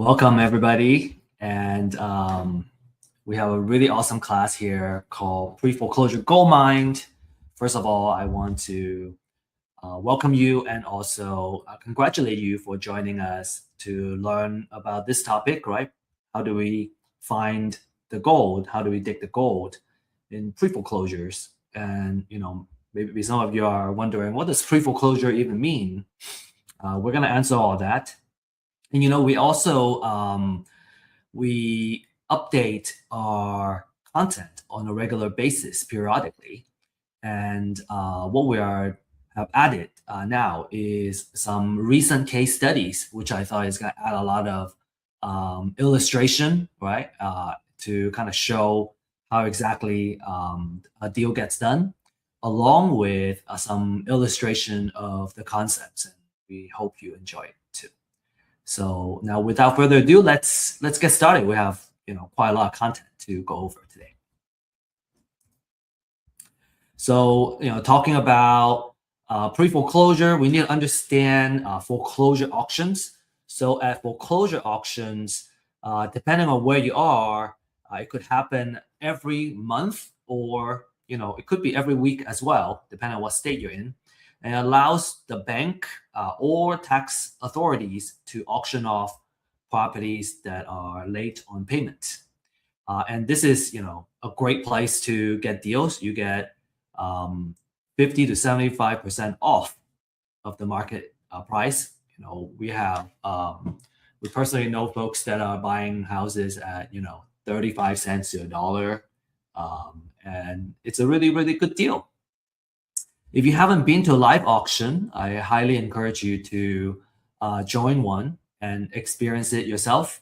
Welcome, everybody. And we have a really awesome class here called Preforeclosure Goldmine. First of all, I want to welcome you and also congratulate you for joining us to learn about this topic, right? How do we find the gold? How do we dig the gold in pre-foreclosures? And, maybe some of you are wondering, what does pre-foreclosure even mean? We're going to answer all that. And we also we update our content on a regular basis periodically. And what we have added now is some recent case studies, which I thought is going to add a lot of illustration, right, to kind of show how exactly a deal gets done, along with some illustration of the concepts. And we hope you enjoy it too. So now, without further ado, let's get started. We have quite a lot of content to go over today. So talking about pre-foreclosure, we need to understand foreclosure auctions. So at foreclosure auctions, depending on where you are, it could happen every month, or it could be every week as well, depending on what state you're in. And it allows the bank or tax authorities to auction off properties that are late on payment. And this is, a great place to get deals. You get 50 to 75% off of the market price. We personally know folks that are buying houses at 35 cents to $1, and it's a really, really good deal. If you haven't been to a live auction, I highly encourage you to join one and experience it yourself.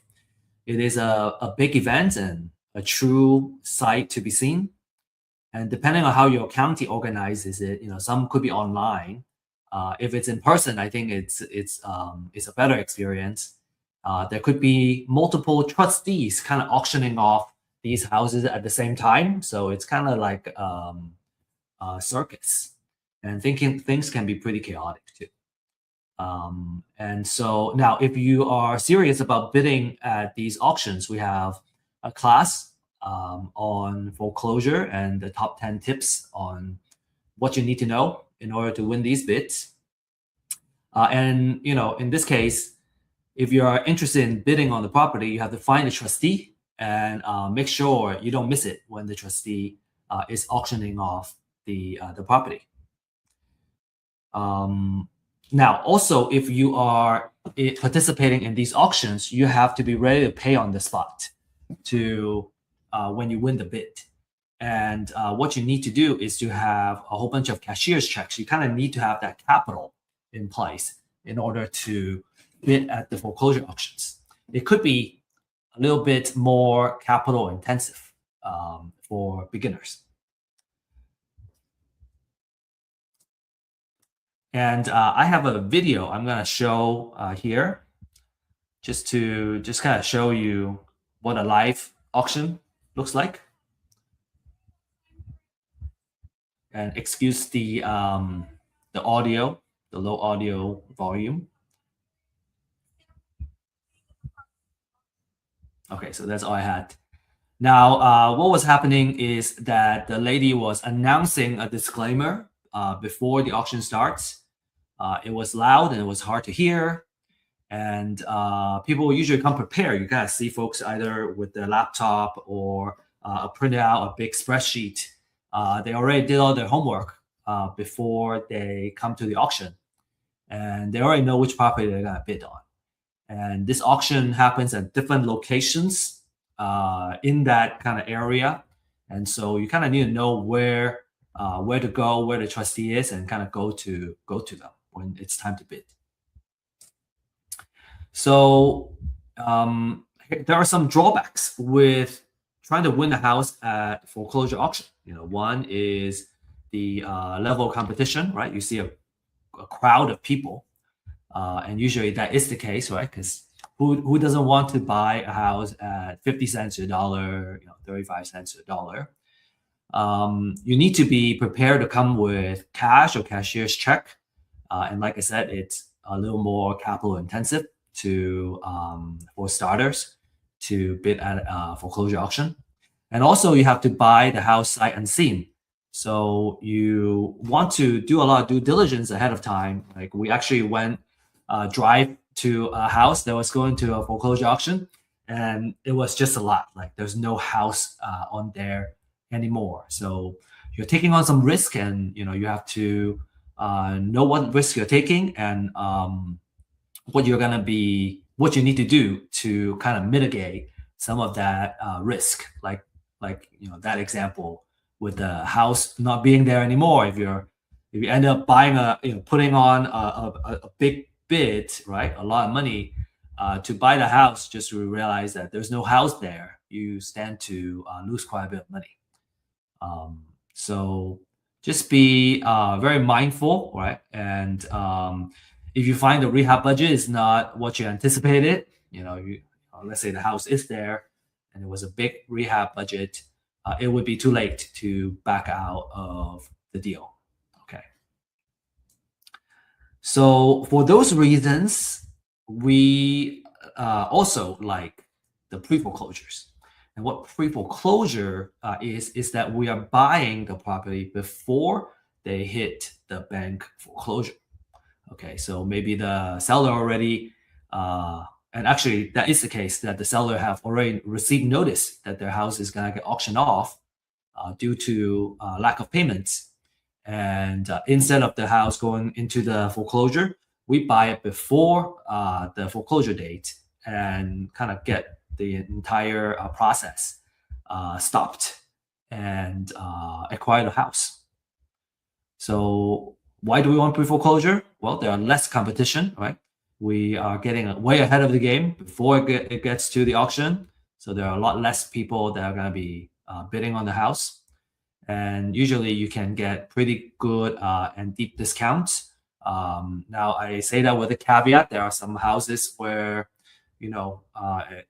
It is a big event and a true sight to be seen. And depending on how your county organizes it, some could be online. If it's in person, I think it's a better experience. There could be multiple trustees kind of auctioning off these houses at the same time, so it's kind of like a circus. And things can be pretty chaotic too. And so now, if you are serious about bidding at these auctions, we have a class on foreclosure and the top 10 tips on what you need to know in order to win these bids. And in this case, if you are interested in bidding on the property, you have to find a trustee and make sure you don't miss it when the trustee is auctioning off the property. Now, also, if you are participating in these auctions, you have to be ready to pay on the spot to when you win the bid. And what you need to do is to have a whole bunch of cashier's checks. You kind of need to have that capital in place in order to bid at the foreclosure auctions. It could be a little bit more capital intensive for beginners. And I have a video I'm going to show here just kind of show you what a live auction looks like. And excuse the audio, the low audio volume. Okay, so that's all I had. Now, what was happening is that the lady was announcing a disclaimer before the auction starts. It was loud and it was hard to hear. And people usually come prepared. You kind of see folks either with their laptop or printed out a big spreadsheet. They already did all their homework before they come to the auction. And they already know which property they're going to bid on. And this auction happens at different locations in that kind of area. And so you kind of need to know where to go, where the trustee is, and kind of go to them when it's time to bid. So there are some drawbacks with trying to win a house at foreclosure auction. One is the level of competition, right? You see a crowd of people, and usually that is the case, right? Because who doesn't want to buy a house at 50 cents to $1, 35 cents to $1? You need to be prepared to come with cash or cashier's check. And like I said, it's a little more capital intensive for starters to bid at a foreclosure auction. And also you have to buy the house sight unseen. So you want to do a lot of due diligence ahead of time. Like we actually went drive to a house that was going to a foreclosure auction, and it was just a lot. Like there's no house on there anymore. So you're taking on some risk, and you have to know what risk you're taking, and what you need to do to kind of mitigate some of that risk. Like that example with the house not being there anymore. If you end up buying putting on a big bid, right, a lot of money to buy the house, just to realize that there's no house there, you stand to lose quite a bit of money. So just be very mindful, right? And if you find the rehab budget is not what you anticipated, let's say the house is there and it was a big rehab budget, it would be too late to back out of the deal. Okay. So for those reasons, we also like the pre-foreclosures. And what pre-foreclosure is that we are buying the property before they hit the bank foreclosure. Okay, so maybe the seller already, and actually that is the case, that the seller have already received notice that their house is gonna get auctioned off due to lack of payments. And instead of the house going into the foreclosure, we buy it before the foreclosure date and kind of get the entire process stopped and acquire the house. So why do we want pre-foreclosure? Well, there are less competition, right? We are getting way ahead of the game before it gets to the auction. So there are a lot less people that are going to be bidding on the house. And usually you can get pretty good and deep discounts. Now I say that with a caveat. There are some houses where,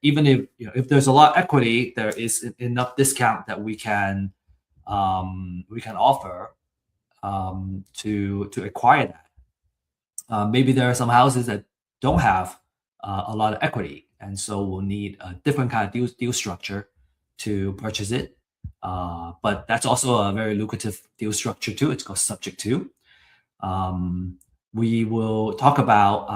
even if there's a lot of equity, there is enough discount that we can offer to acquire that. Maybe there are some houses that don't have a lot of equity, and so we'll need a different kind of deal structure to purchase it. But that's also a very lucrative deal structure too. It's called subject to. We will talk about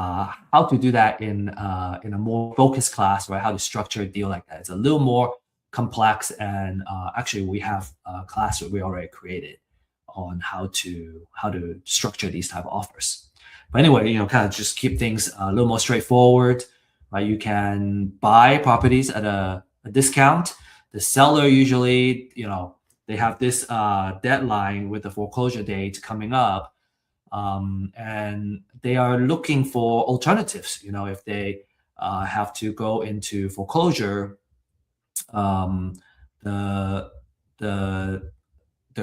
how to do that in a more focused class, right? How to structure a deal like that. It's a little more complex, and actually we have a class that we already created on how to structure these type of offers. But anyway, kind of just keep things a little more straightforward, right? You can buy properties at a discount. The seller usually, they have this deadline with the foreclosure date coming up, and they are looking for alternatives. If they have to go into foreclosure, the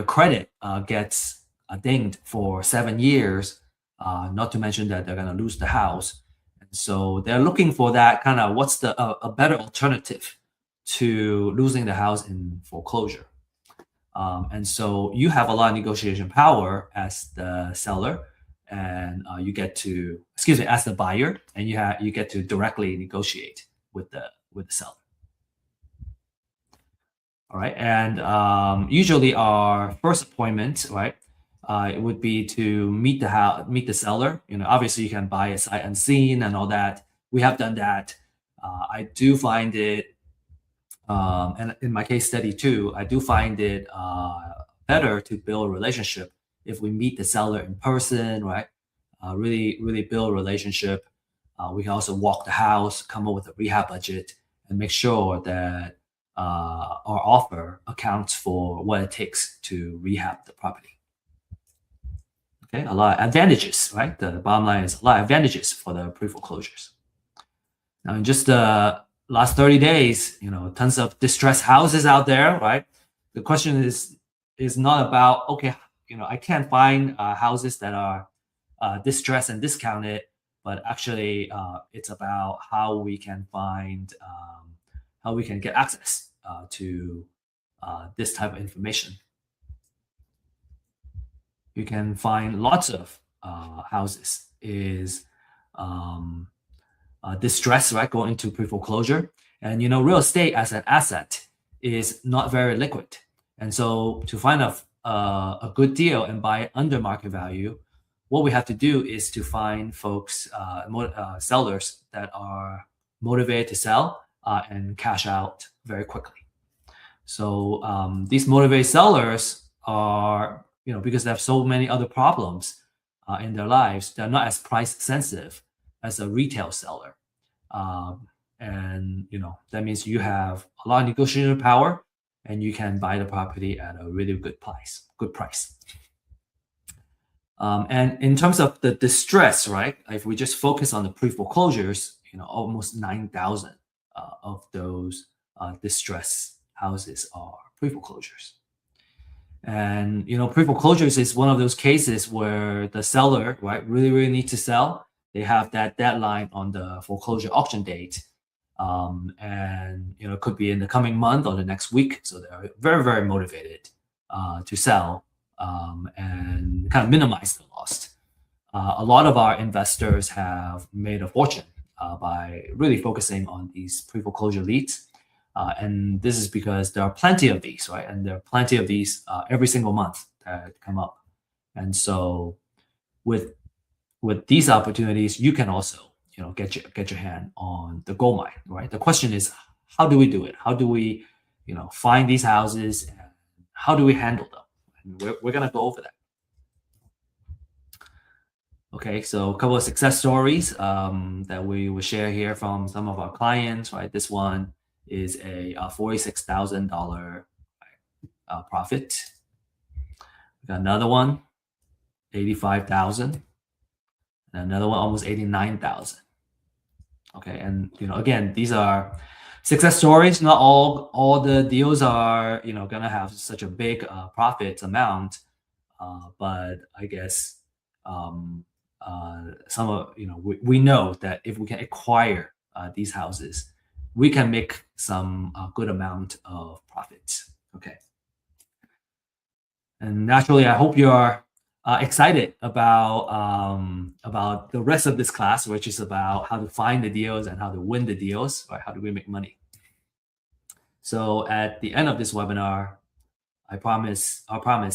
credit gets dinged for 7 years. Not to mention that they're going to lose the house, and so they're looking for that kind of what's a better alternative to losing the house in foreclosure. And so you have a lot of negotiation power as the seller, and you get to, as the buyer, and you get to directly negotiate with the seller. All right, and usually our first appointment, right, it would be to meet the seller. Obviously you can buy a sight unseen and all that. We have done that. I do find it, and in my case study too, I do find it better to build a relationship if we meet the seller in person, right? Really build a relationship. We can also walk the house, come up with a rehab budget, and make sure that our offer accounts for what it takes to rehab the property. Okay, a lot of advantages, right? The bottom line is a lot of advantages for the pre-foreclosures. Now, in just the last 30 days, tons of distressed houses out there, right? The question is not about, okay, I can't find houses that are distressed and discounted, but actually it's about how we can get access to this type of information. You can find lots of houses distress, right, going into pre-foreclosure. And real estate as an asset is not very liquid. And so to find a good deal and buy it under market value, what we have to do is to find folks, sellers that are motivated to sell and cash out very quickly. So these motivated sellers are, because they have so many other problems in their lives, they're not as price sensitive as a retail seller. And that means you have a lot of negotiation power and you can buy the property at a really good price. And in terms of the distress, right? If we just focus on the pre-foreclosures, almost 9,000 of those distress houses are pre-foreclosures. And pre-foreclosures is one of those cases where the seller, right, really needs to sell. They have that deadline on the foreclosure auction date, and it could be in the coming month or the next week. So they're very motivated to sell and kind of minimize the loss. A lot of our investors have made a fortune by really focusing on these pre-foreclosure leads. And this is because there are plenty of these, right? And there are plenty of these every single month that come up. And so with these opportunities, you can also, get your hand on the gold mine, right? The question is, how do we do it? How do we, find these houses? And how do we handle them? And we're going to go over that. Okay, so a couple of success stories that we will share here from some of our clients, right? This one is a $46,000 profit. We got another one, $85,000, and another one almost $89,000. Okay, and again, these are success stories. Not all the deals are gonna have such a big profit amount, but I guess some of we know that if we can acquire these houses, we can make some good amount of profit. Okay. And naturally, I hope you are excited about the rest of this class, which is about how to find the deals and how to win the deals, right? How do we make money? So at the end of this webinar, our promise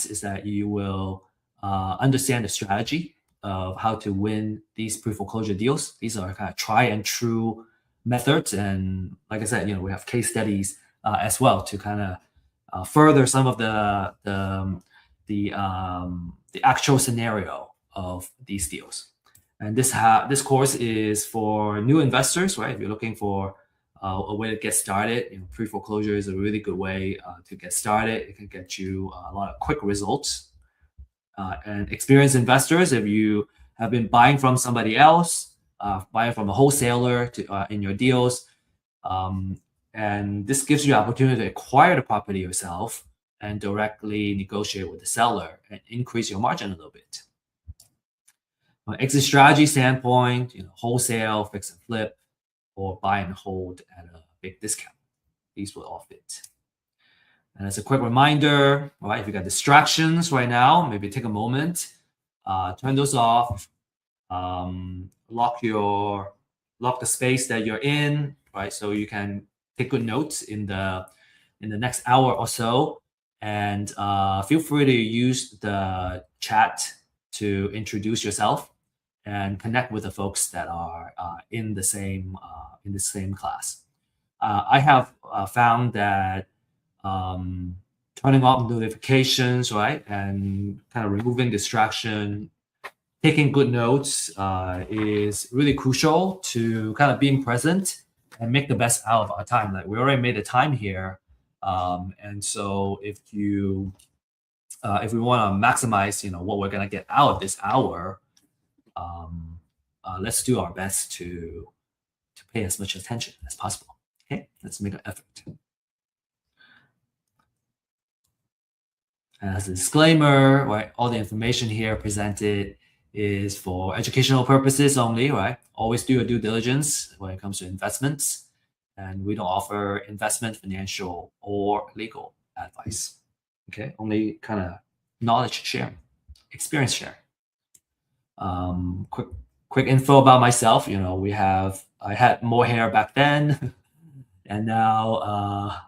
is that you will understand the strategy of how to win these pre-foreclosure deals. These are kind of try and true methods, and like I said, we have case studies as well to kind of further some of the actual scenario of these deals. And this course is for new investors, right? If you're looking for a way to get started, pre-foreclosure is a really good way to get started. It can get you a lot of quick results. And experienced investors, if you have been buying from somebody else, buying from a wholesaler in your deals, and this gives you the opportunity to acquire the property yourself and directly negotiate with the seller and increase your margin a little bit. From an exit strategy standpoint, wholesale, fix and flip, or buy and hold at a big discount. These will all fit. And as a quick reminder, right, if you got distractions right now, maybe take a moment, turn those off, lock the space that you're in, right? So you can take good notes in the next hour or so, and feel free to use the chat to introduce yourself and connect with the folks that are in the same class. I have found that turning off notifications, right, and kind of removing distraction, taking good notes is really crucial to kind of being present and make the best out of our time. Like, we already made the time here, and so if we want to maximize, what we're gonna get out of this hour, let's do our best to pay as much attention as possible. Okay, let's make an effort. And as a disclaimer, right, all the information here presented is for educational purposes only, right? Always do your due diligence when it comes to investments, and we don't offer investment, financial, or legal advice. Okay, only kind of knowledge sharing, experience sharing. Quick quick info about myself. I had more hair back then, and now,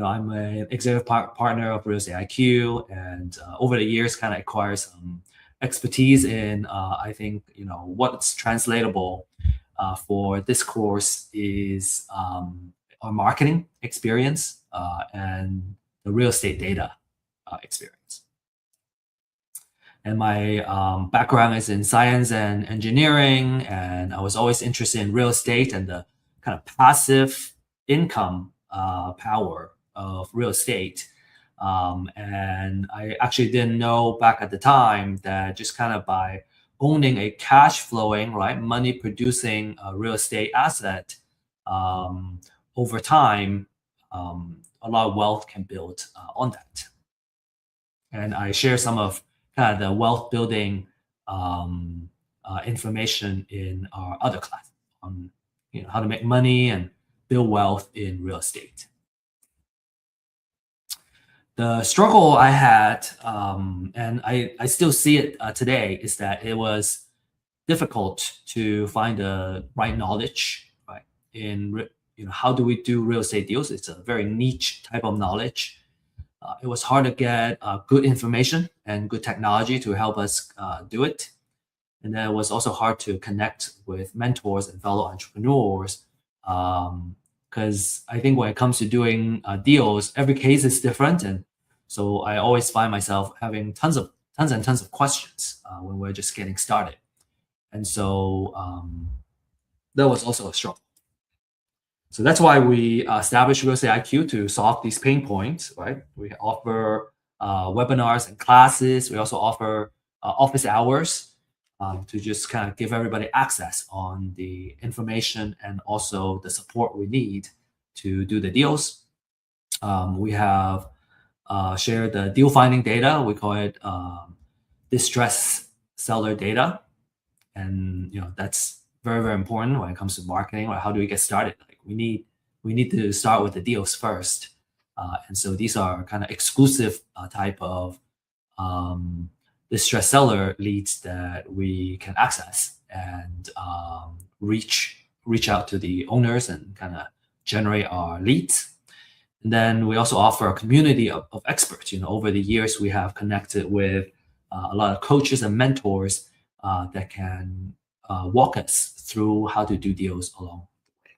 I'm an executive partner of Real Estate IQ, and over the years, kind of acquire some expertise in, I think, what's translatable for this course is our marketing experience and the real estate data experience. And my background is in science and engineering, and I was always interested in real estate and the kind of passive income power of real estate. And I actually didn't know back at the time that just kind of by owning a cash flowing, right, money producing real estate asset, over time, a lot of wealth can build on that. And I share some of kind of the wealth building information in our other class on how to make money and build wealth in real estate. The struggle I had, and I still see it today, is that it was difficult to find the right knowledge, right? In how do we do real estate deals? It's a very niche type of knowledge. It was hard to get good information and good technology to help us do it. And then it was also hard to connect with mentors and fellow entrepreneurs, because I think when it comes to doing deals, every case is different. And so I always find myself having tons and tons of questions when we're just getting started. And so that was also a struggle. So that's why we established Real Estate IQ to solve these pain points, right? We offer webinars and classes. We also offer office hours to just kind of give everybody access on the information and also the support we need to do the deals. We have shared the deal finding data. We call it distress seller data. And that's very, very important when it comes to marketing. Or how do we get started? Like we need to start with the deals first. And so these are kind of exclusive type of distress seller leads that we can access and reach out to the owners and kind of generate our leads. And then we also offer a community of experts. Over the years, we have connected with a lot of coaches and mentors that can walk us through how to do deals along the way.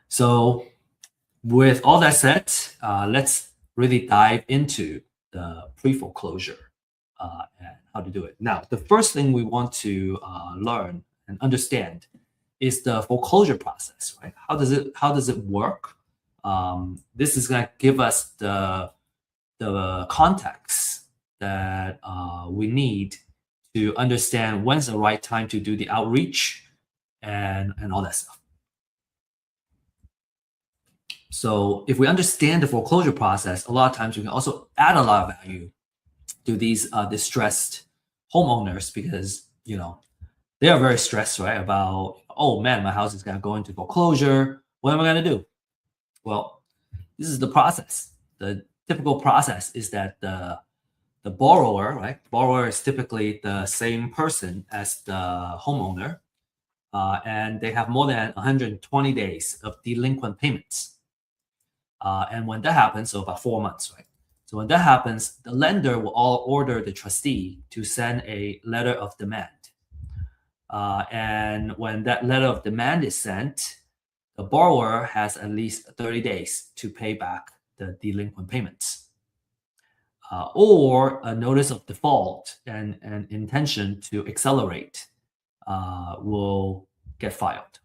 So with all that said, let's really dive into the pre-foreclosure and how to do it. Now, the first thing we want to learn and understand is the foreclosure process, right? How does it work? This is going to give us the context that we need to understand when's the right time to do the outreach and all that stuff. So if we understand the foreclosure process, a lot of times we can also add a lot of value to these distressed homeowners, because they are very stressed, right? About, oh man, my house is gonna go into foreclosure. What am I gonna do? Well, this is the process. The typical process is that the borrower, right? Borrower is typically the same person as the homeowner, and they have more than 120 days of delinquent payments. And when that happens, so about 4 months, right? So when that happens, the lender will all order the trustee to send a letter of demand. And when that letter of demand is sent, the borrower has at least 30 days to pay back the delinquent payments. Or a notice of default and an intention to accelerate will get filed.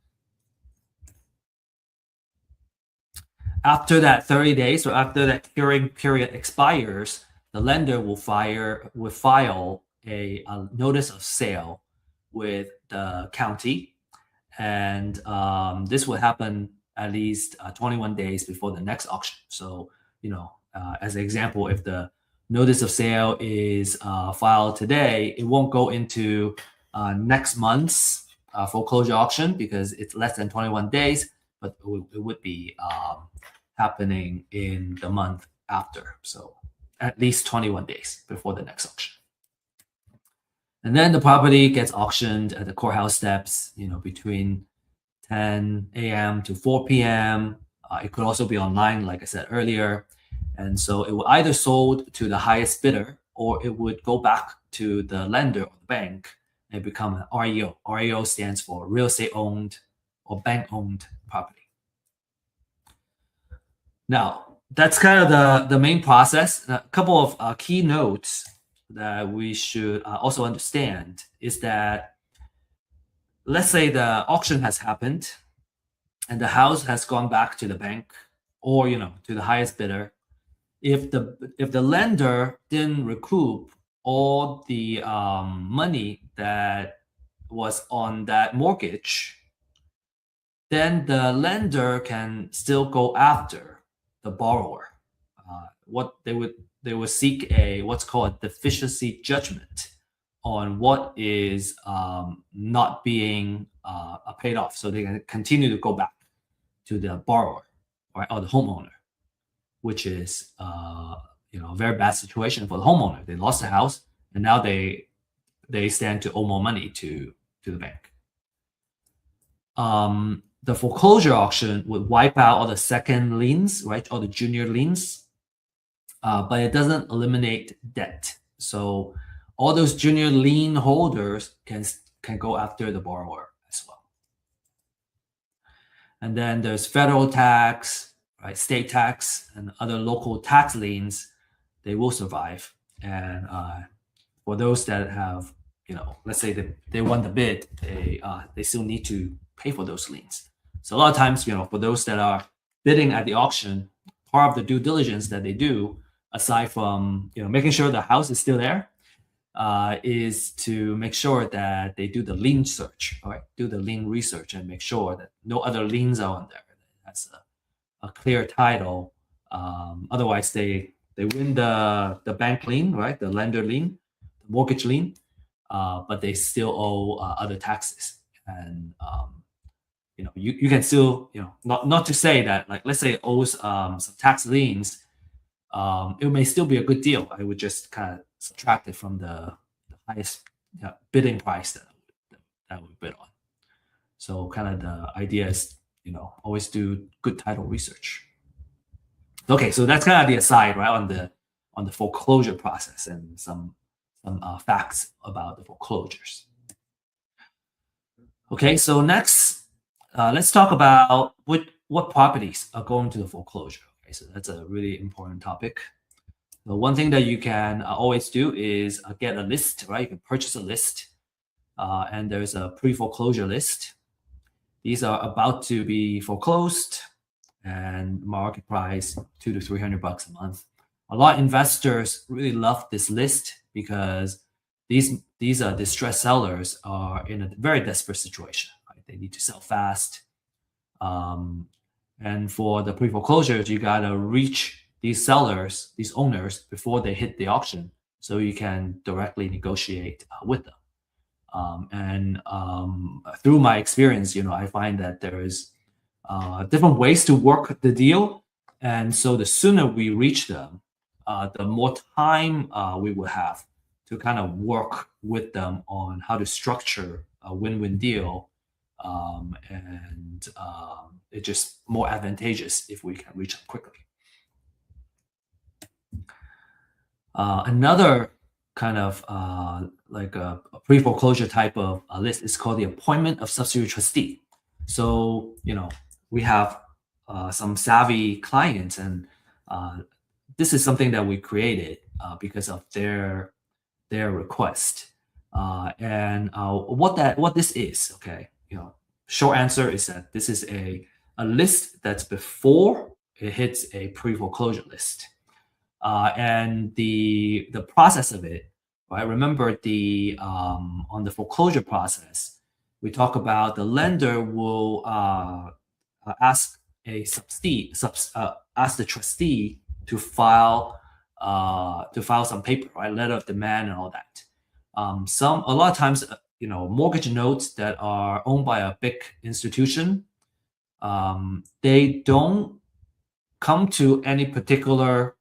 After that 30 days, or after that curing period expires, the lender will file a notice of sale with the county, and this will happen at least 21 days before the next auction. So, as an example, if the notice of sale is filed today, it won't go into next month's foreclosure auction because it's less than 21 days, but it would be happening in the month after. So at least 21 days before the next auction. And then the property gets auctioned at the courthouse steps, between 10 a.m. to 4 p.m. It could also be online, like I said earlier. And so it will either sold to the highest bidder, or it would go back to the lender or the bank and become an REO. REO stands for real estate owned or bank owned property. Now, that's kind of the main process. A couple of key notes that we should also understand is that, let's say the auction has happened and the house has gone back to the bank or to the highest bidder. If the lender didn't recoup all the money that was on that mortgage, then the lender can still go after the borrower. What they would seek what's called a deficiency judgment on what is not being paid off, so they can continue to go back to the borrower, right, or the homeowner, which is a very bad situation for the homeowner. They lost the house, and now they stand to owe more money to the bank. The foreclosure auction would wipe out all the second liens, right, all the junior liens, but it doesn't eliminate debt. So all those junior lien holders can go after the borrower as well. And then there's federal tax, right, state tax, and other local tax liens. They will survive. And for those that have, let's say they won the bid, they still need to pay for those liens. So a lot of times, for those that are bidding at the auction, part of the due diligence that they do, aside from making sure the house is still there, is to make sure that they do the lien search, right? Do the lien research and make sure that no other liens are on there. That's a clear title. Otherwise, they win the bank lien, right? The lender lien, the mortgage lien, but they still owe other taxes. And you can still, not to say that, like, let's say it owes some tax liens, it may still be a good deal. I would just kind of subtract it from the highest bidding price that we bid on. So kind of the idea is, always do good title research. Okay, so that's kind of the aside, right, on the foreclosure process and some facts about the foreclosures. Okay, so next, let's talk about what properties are going to the foreclosure. Okay, so that's a really important topic. The one thing that you can always do is get a list, right? You can purchase a list, and there's a pre-foreclosure list. These are about to be foreclosed, and market price $200 to $300 a month. A lot of investors really love this list because these distressed sellers are in a very desperate situation. Right? They need to sell fast, and for the pre-foreclosures, you gotta reach these sellers, these owners, before they hit the auction, so you can directly negotiate with them. Through my experience, I find that there is different ways to work the deal, and so the sooner we reach them, the more time we will have to kind of work with them on how to structure a win-win deal, and it's just more advantageous if we can reach them quickly. Another kind of like a pre-foreclosure type of list is called the appointment of substitute trustee. So, we have some savvy clients, and this is something that we created because of their request. What this is, okay, short answer is that this is a list that's before it hits a pre-foreclosure list. And the process of it, right? Remember on the foreclosure process, we talk about the lender will ask a ask the trustee to file some paper, right? Letter of demand and all that. A lot of times, mortgage notes that are owned by a big institution, they don't come to any particular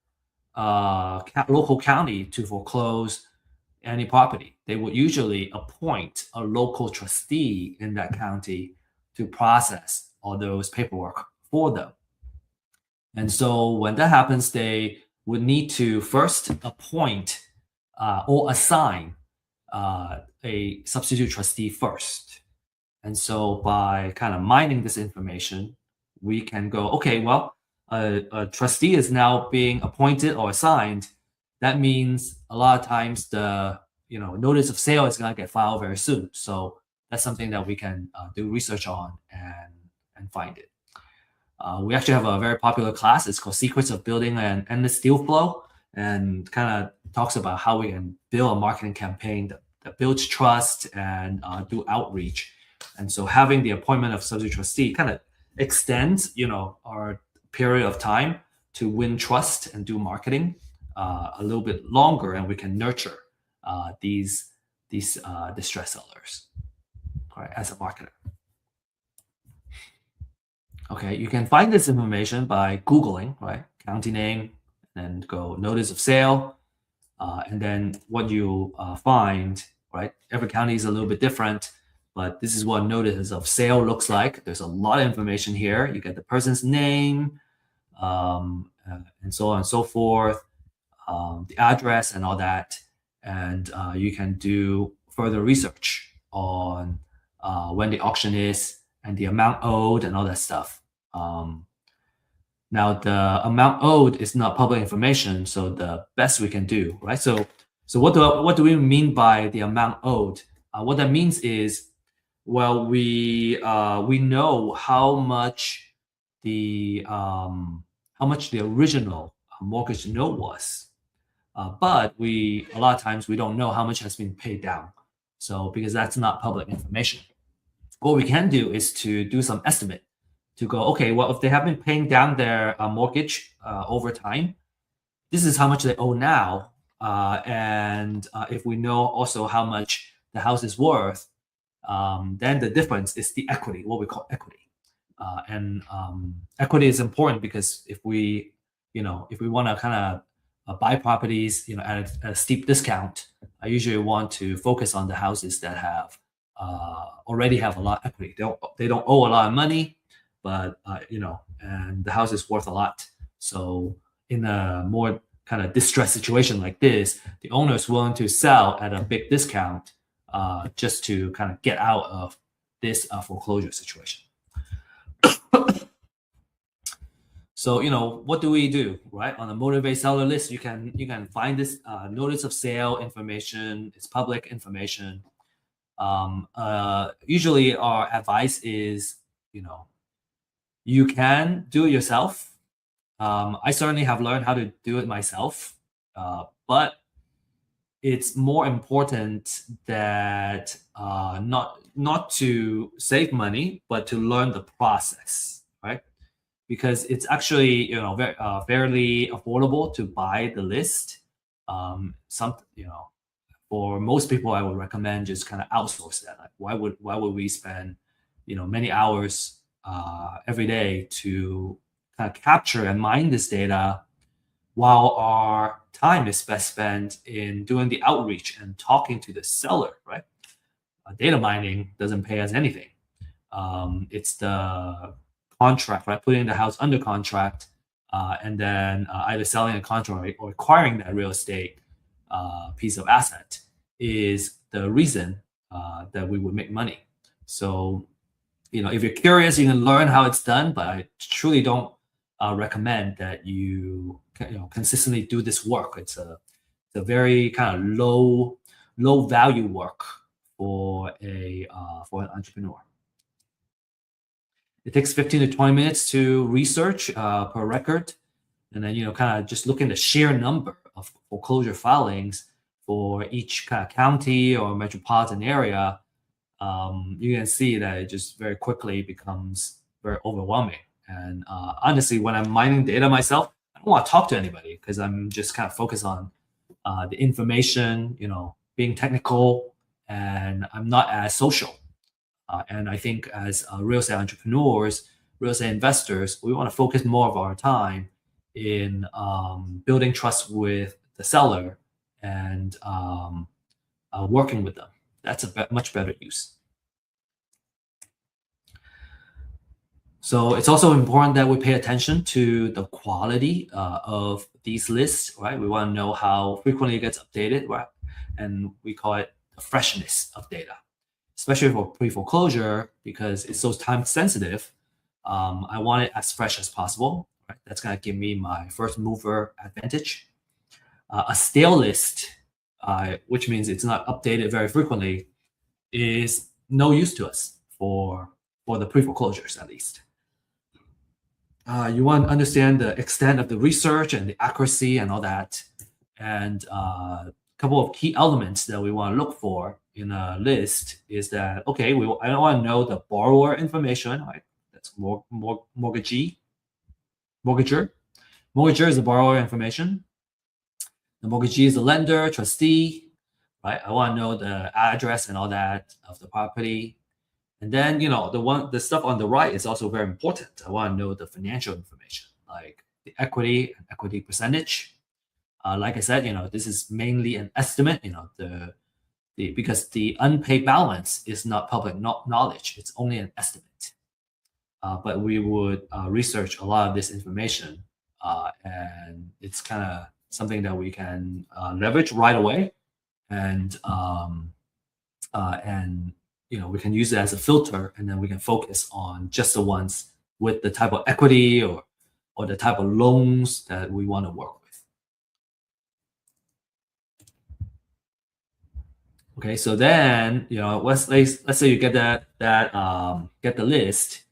local county to foreclose any property. they would usually appoint a local trustee in that county to process all those paperwork for them. And so when that happens, they would need to first appoint or assign a substitute trustee first. And so by kind of mining this information, we can go, okay, well, a trustee is now being appointed or assigned. That means a lot of times the notice of sale is going to get filed very soon. So that's something that we can do research on and find it. We actually have a very popular class. It's called Secrets of Building an Endless Deal Flow, and kind of talks about how we can build a marketing campaign that builds trust and do outreach. And so having the appointment of substitute trustee kind of extends, our period of time to win trust and do marketing a little bit longer, and we can nurture these distress sellers, right, as a marketer. Okay, you can find this information by Googling, right? County name, and go notice of sale. And then what you find, right? Every county is a little bit different, but this is what notice of sale looks like. There's a lot of information here. You get the person's name, and so on and so forth, the address and all that. And you can do further research on when the auction is and the amount owed and all that stuff. Now the amount owed is not public information, so the best we can do, right? So what do we mean by the amount owed? What that means is, well, we know how much the original mortgage note was, but a lot of times we don't know how much has been paid down. So because that's not public information, what we can do is to do some estimate to go, okay, well, if they have been paying down their mortgage over time, this is how much they owe now. And if we know also how much the house is worth, then the difference is the equity, what we call equity. And equity is important because if we want to kind of buy properties, at a steep discount, I usually want to focus on the houses that have already have a lot of equity. They don't owe a lot of money, but and the house is worth a lot. So in a more kind of distressed situation like this, the owner is willing to sell at a big discount just to kind of get out of this foreclosure situation. So what do we do, right? On the motivate seller list, you can find this notice of sale information. It's public information. Usually our advice is, you can do it yourself. I certainly have learned how to do it myself, but it's more important that not to save money, but to learn the process, right? Because it's actually fairly affordable to buy the list. For most people, I would recommend just kind of outsource that. Like, why would we spend many hours every day to kind of capture and mine this data, while our time is best spent in doing the outreach and talking to the seller, right? Data mining doesn't pay us anything. It's the contract, right? Putting the house under contract, and then either selling a contract or acquiring that real estate piece of asset is the reason that we would make money. So, if you're curious, you can learn how it's done, but I truly don't recommend that you consistently do this work. It's a very kind of low value work for an entrepreneur. It takes 15 to 20 minutes to research per record, and then kind of just look at the sheer number of foreclosure filings for each kind of county or metropolitan area. You can see that it just very quickly becomes very overwhelming. And honestly, when I'm mining data myself, I don't want to talk to anybody because I'm just kind of focused on the information, being technical, and I'm not as social. And I think as real estate entrepreneurs, real estate investors, we want to focus more of our time in building trust with the seller and working with them. That's a much better use. So it's also important that we pay attention to the quality of these lists, right? We want to know how frequently it gets updated, right? And we call it the freshness of data, especially for pre-foreclosure because it's so time sensitive. I want it as fresh as possible, right? That's going to give me my first mover advantage. A stale list, which means it's not updated very frequently, is no use to us for the pre-foreclosures at least. You want to understand the extent of the research and the accuracy and all that. And a couple of key elements that we want to look for in a list is that, okay, I don't want to know the borrower information, right? That's mortgagee. Mortgager. Mortgager is the borrower information. The mortgagee is the lender, trustee, right? I want to know the address and all that of the property. And then, the stuff on the right is also very important. I want to know the financial information, like the equity and equity percentage. Like I said, this is mainly an estimate, because the unpaid balance is not public knowledge. It's only an estimate. But we would research a lot of this information, and it's kind of something that we can leverage right away, and we can use it as a filter, and then we can focus on just the ones with the type of equity or the type of loans that we want to work with. Okay, so then let's say you get get the list.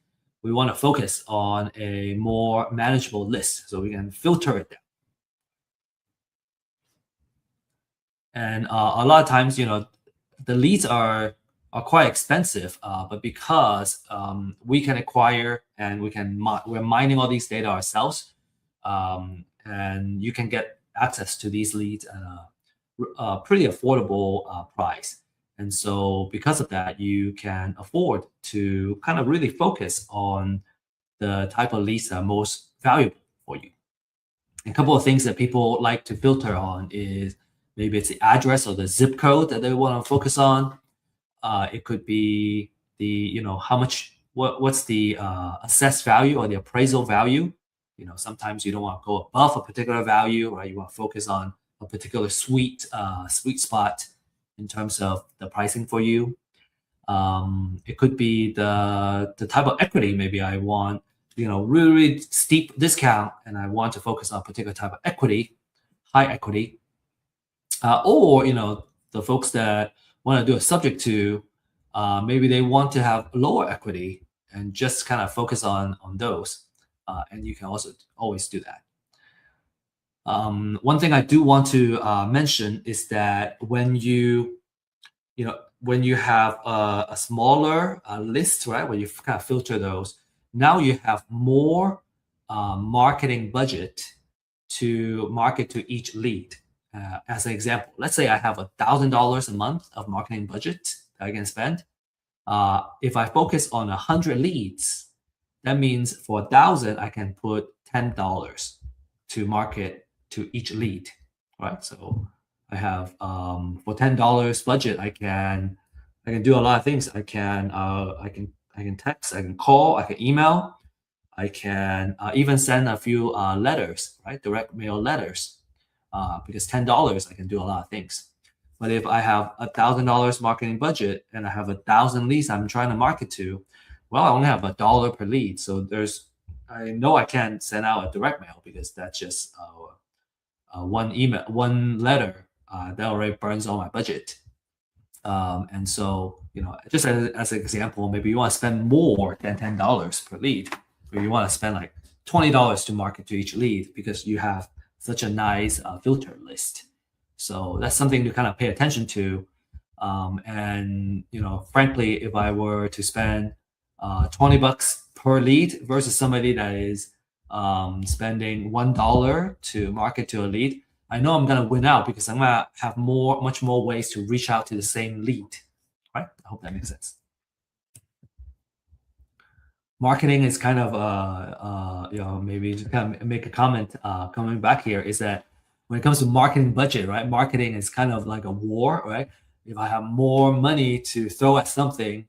We want to focus on a more manageable list, so we can filter it down. And a lot of times, the leads are quite expensive, but because we can acquire and we're mining all these data ourselves, and you can get access to these leads at a pretty affordable price. And so because of that, you can afford to kind of really focus on the type of leads that are most valuable for you. A couple of things that people like to filter on is maybe it's the address or the zip code that they want to focus on. It could be the, what's the assessed value or the appraisal value. Sometimes you don't want to go above a particular value, right? You want to focus on a particular sweet spot in terms of the pricing for you. It could be the type of equity. Maybe I want, really steep discount, and I want to focus on a particular type of equity, high equity. Or, the folks that want to do a subject to, maybe they want to have lower equity and just kind of focus on those. And you can also always do that. One thing I do want to mention is that when you have a smaller list, right, where you kind of filter those, now you have more marketing budget to market to each lead. As an example, let's say I have $1,000 a month of marketing budget that I can spend. If I focus on 100 leads, that means for 1,000, I can put $10 to market to each lead, right? So I have for $10 budget, I can do a lot of things. I can text, I can call, I can email, I can even send a few letters, right? Direct mail letters. Because $10, I can do a lot of things. But if I have $1,000 marketing budget and I have 1,000 leads I'm trying to market to, well, I only have $1 per lead. So I know I can't send out a direct mail because that's just one letter that already burns all my budget. And so, just as an example, maybe you want to spend more than $10 per lead, or you want to spend like $20 to market to each lead because you have such a nice filter list. So that's something to kind of pay attention to. And frankly, if I were to spend $20 per lead versus somebody that is spending $1 to market to a lead, I know I'm gonna win out because I'm gonna have much more ways to reach out to the same lead. Right? I hope that makes sense. Marketing is kind of, maybe to kind of make a comment coming back here is that when it comes to marketing budget, right? Marketing is kind of like a war, right? if I have more money to throw at something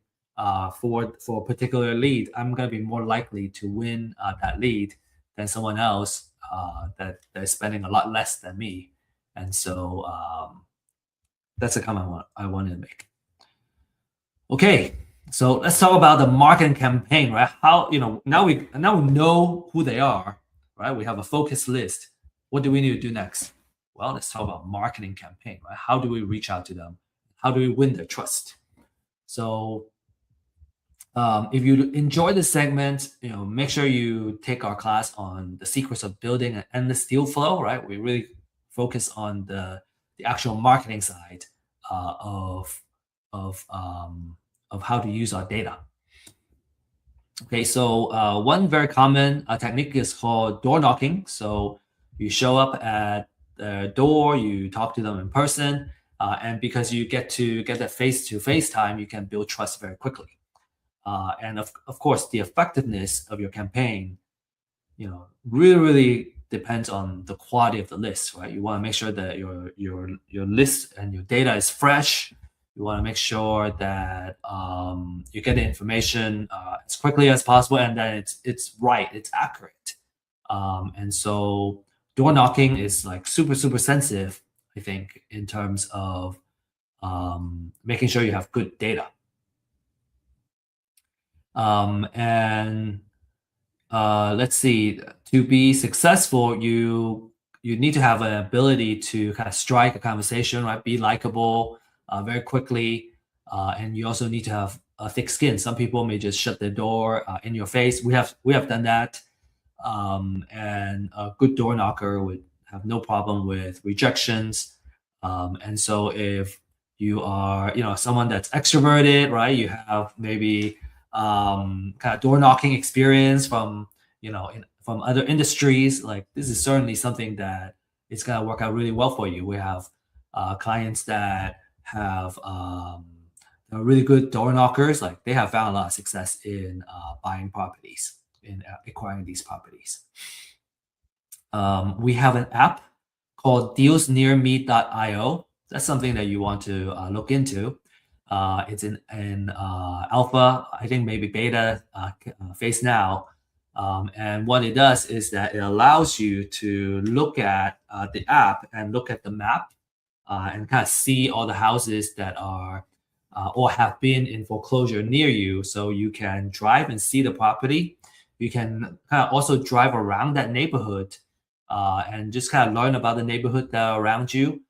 for a particular lead, I'm going to be more likely to win that lead than someone else that is spending a lot less than me. And so that's a comment I wanted to make. Okay, so let's talk about the marketing campaign, right? How, now we know who they are, right? We have a focus list. What do we need to do next? Well, let's talk about marketing campaign, right? How do we reach out to them? How do we win their trust? So if you enjoy this segment, make sure you take our class on the secrets of building an endless deal flow, right? We really focus on the actual marketing side of how to use our data. Okay, so one very common technique is called door knocking. So you show up at the door, you talk to them in person, and because you get that face-to-face time, you can build trust very quickly. And of course, the effectiveness of your campaign, really depends on the quality of the list, right? You want to make sure that your list and your data is fresh. You want to make sure that you get the information as quickly as possible, and that it's right, it's accurate. And so door knocking is like super sensitive, I think, in terms of making sure you have good data. And let's see, to be successful, you need to have an ability to kind of strike a conversation, right? Be likable very quickly. And you also need to have a thick skin. Some people may just shut their door in your face. We have done that. And a good door knocker would have no problem with rejections. And so if you are, someone that's extroverted, right? You have maybe kind of door knocking experience from from other industries, like this is certainly something that it's going to work out really well for you. We have clients that have really good door knockers, like they have found a lot of success in buying properties, in acquiring these properties. We have an app called dealsnearme.io. That's something that you want to look into. It's in alpha, I think maybe beta phase now. And what it does is that it allows you to look at the app and look at the map and kind of see all the houses that are or have been in foreclosure near you. So you can drive and see the property. You can kind of also drive around that neighborhood and just kind of learn about the neighborhood that are around you.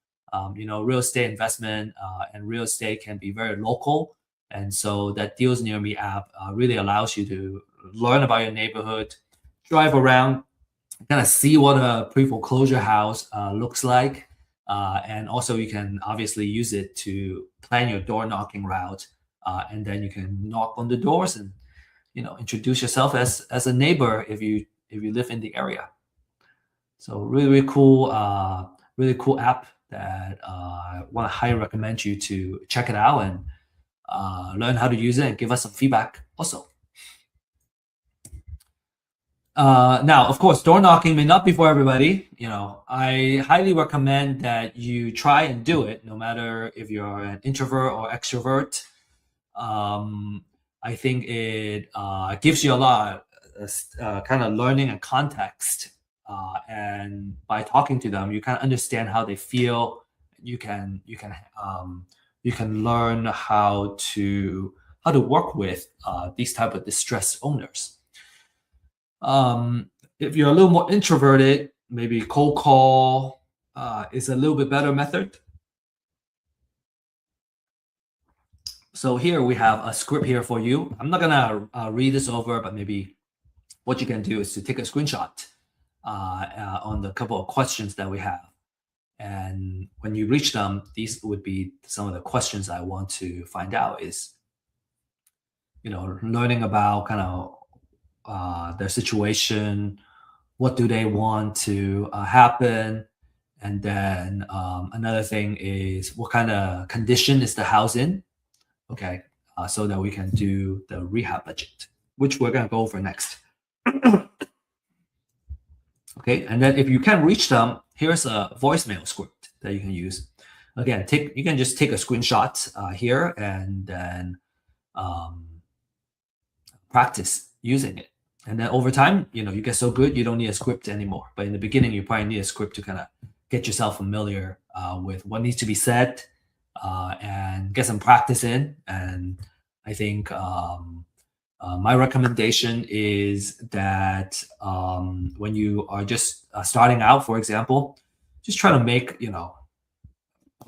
Real estate investment and real estate can be very local. And so that Deals Near Me app really allows you to learn about your neighborhood, drive around, kind of see what a pre-foreclosure house looks like. And also you can obviously use it to plan your door knocking route. And then you can knock on the doors and, introduce yourself as a neighbor if you live in the area. So really cool app that I want to highly recommend you to check it out and learn how to use it and give us some feedback also. Now, of course, door knocking may not be for everybody. I highly recommend that you try and do it, no matter if you're an introvert or extrovert. I think it gives you a lot of kind of learning and context. And by talking to them, you kind of understand how they feel. You can learn how to work with these type of distressed owners. If you're a little more introverted, maybe cold call is a little bit better method. So here we have a script here for you. I'm not gonna read this over, but maybe what you can do is to take a screenshot on the couple of questions that we have. And when you reach them, these would be some of the questions I want to find out is, learning about kind of their situation, what do they want to happen, and then another thing is what kind of condition is the house in, okay, so that we can do the rehab budget, which we're going to go over next. Okay, and then if you can't reach them, here's a voicemail script that you can use. again, you can just take a screenshot here and then practice using it. And then over time, you get so good, you don't need a script anymore. But in the beginning, you probably need a script to kind of get yourself familiar with what needs to be said and get some practice in. And I think my recommendation is that when you are just starting out, for example, just try to make,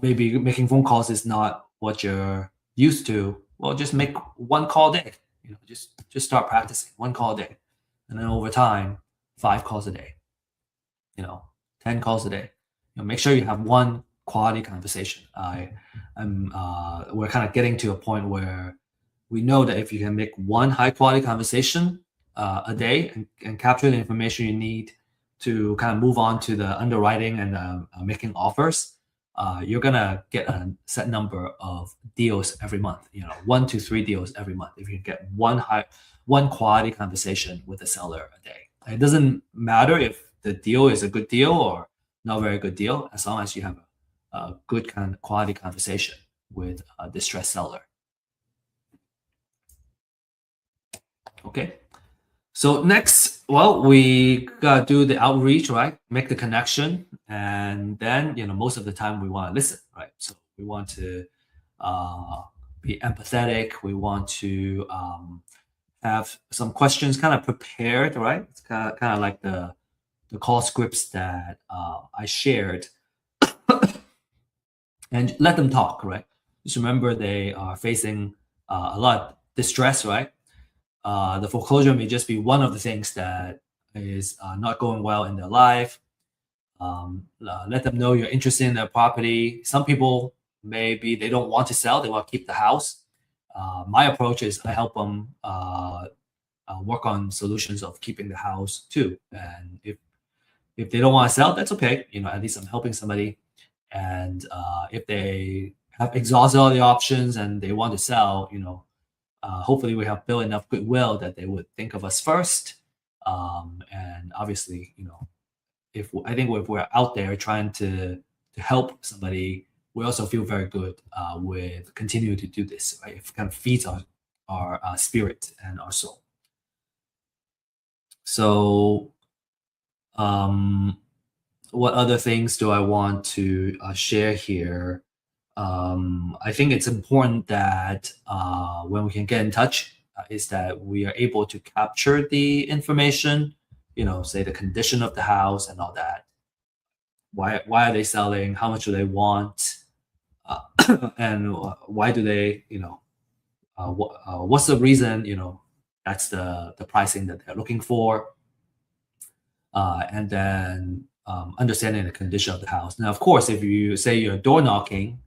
maybe making phone calls is not what you're used to. Well, just make one call a day. Just start practicing one call a day, and then over time, 5 calls a day. 10 calls a day. Make sure you have one quality conversation. We're kind of getting to a point where we know that if you can make one high quality conversation a day and capture the information you need to kind of move on to the underwriting and making offers, you're gonna get a set number of deals every month. 1 to 3 deals every month. If you get one quality conversation with a seller a day, it doesn't matter if the deal is a good deal or not very good deal, as long as you have a good kind of quality conversation with a distressed seller. Okay. So next, well, we gotta do the outreach, right? Make the connection, and then most of the time we want to listen, right? So we want to be empathetic. We want to have some questions kind of prepared, right? It's kind of like the call scripts that I shared, and let them talk, right? Just remember they are facing a lot of distress, right? The foreclosure may just be one of the things that is not going well in their life. Let them know you're interested in their property. Some people, maybe they don't want to sell, they want to keep the house. My approach is I help them work on solutions of keeping the house too. And if they don't want to sell, that's okay. At least I'm helping somebody. And if they have exhausted all the options and they want to sell, hopefully we have built enough goodwill that they would think of us first. And obviously, if we're out there trying to help somebody, we also feel very good with continuing to do this, right? It kind of feeds our spirit and our soul. So what other things do I want to share here? I think it's important that when we can get in touch, is that we are able to capture the information, say the condition of the house and all that. Why are they selling? How much do they want? And why do they, what's the reason, that's the pricing that they're looking for. And then understanding the condition of the house. Now, of course, if you say you're door knocking,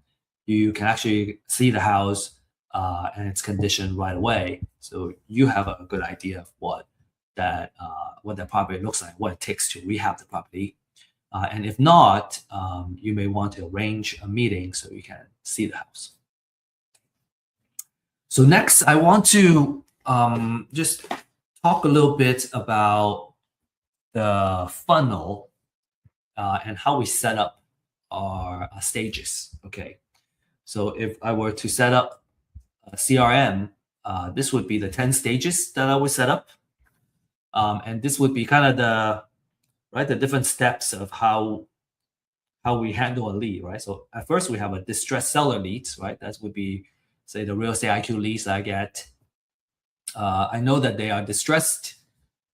you can actually see the house and its condition right away. So you have a good idea of what that property looks like, what it takes to rehab the property. And if not, you may want to arrange a meeting so you can see the house. So next, I want to just talk a little bit about the funnel and how we set up our stages. Okay. So if I were to set up a CRM, this would be the 10 stages that I would set up. And this would be kind of the different steps of how we handle a lead, right? So at first we have a distressed seller leads, right? That would be, say, the real estate IQ leads I get. I know that they are distressed,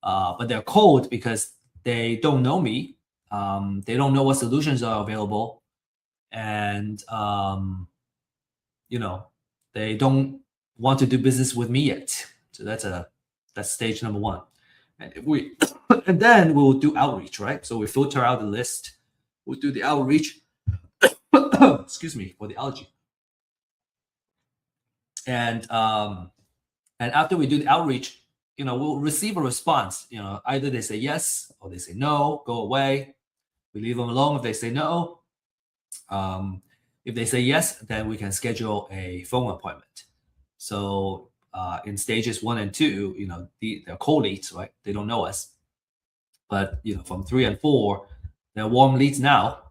but they're cold because they don't know me. They don't know what solutions are available. And they don't want to do business with me yet. So that's stage number one. And then we'll do outreach, right? So we filter out the list. We'll do the outreach. Excuse me for the allergy. And after we do the outreach, we'll receive a response. Either they say yes or they say no, go away. We leave them alone if they say no. If they say yes, then we can schedule a phone appointment. So in stages 1 and 2, they're cold leads, right? They don't know us. But from 3 and 4, they're warm leads now.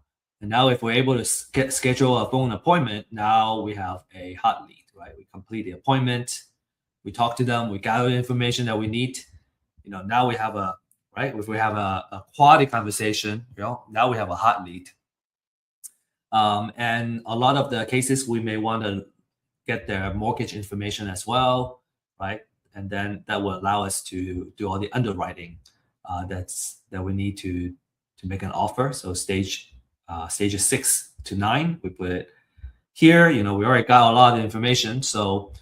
And now if we're able to schedule a phone appointment, now we have a hot lead, right? We complete the appointment, we talk to them, we gather the information that we need. Now we have a, right? If we have a quality conversation, now we have a hot lead. And a lot of the cases, we may want to get their mortgage information as well, right? And then that will allow us to do all the underwriting that we need to make an offer. So stages 6 to 9, we put it here. We already got a lot of information. So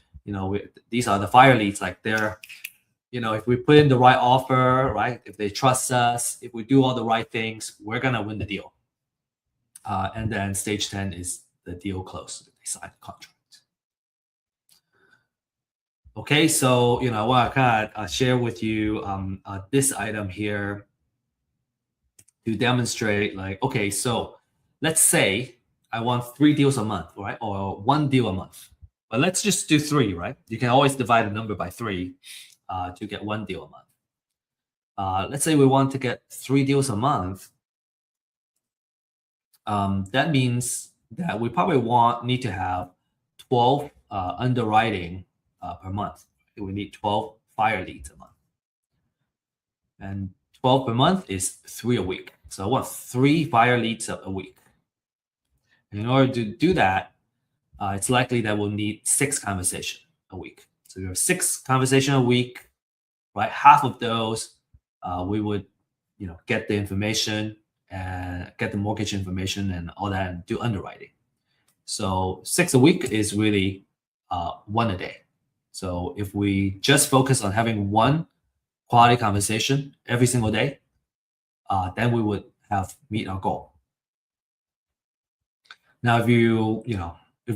these are the fire leads. Like they're, if we put in the right offer, right? If they trust us, if we do all the right things, we're gonna win the deal. And then stage 10 is the deal close. They sign the contract. Okay, so I want to kind of share with you this item here to demonstrate, like, okay, so let's say I want 3 deals a month, right? Or 1 deal a month. But let's just do 3, right? You can always divide the number by 3 to get 1 deal a month. Let's say we want to get 3 deals a month. That means that we probably need to have 12 underwriting per month. We need 12 fire leads a month. And 12 per month is 3 a week. So I want 3 fire leads a week. And in order to do that, it's likely that we'll need 6 conversations a week. So we have 6 conversations a week, right? Half of those, we would, get the information and get the mortgage information and all that and do underwriting. So 6 a week is really 1 a day. So if we just focus on having 1 quality conversation every single day, then we would have meet our goal. Now, if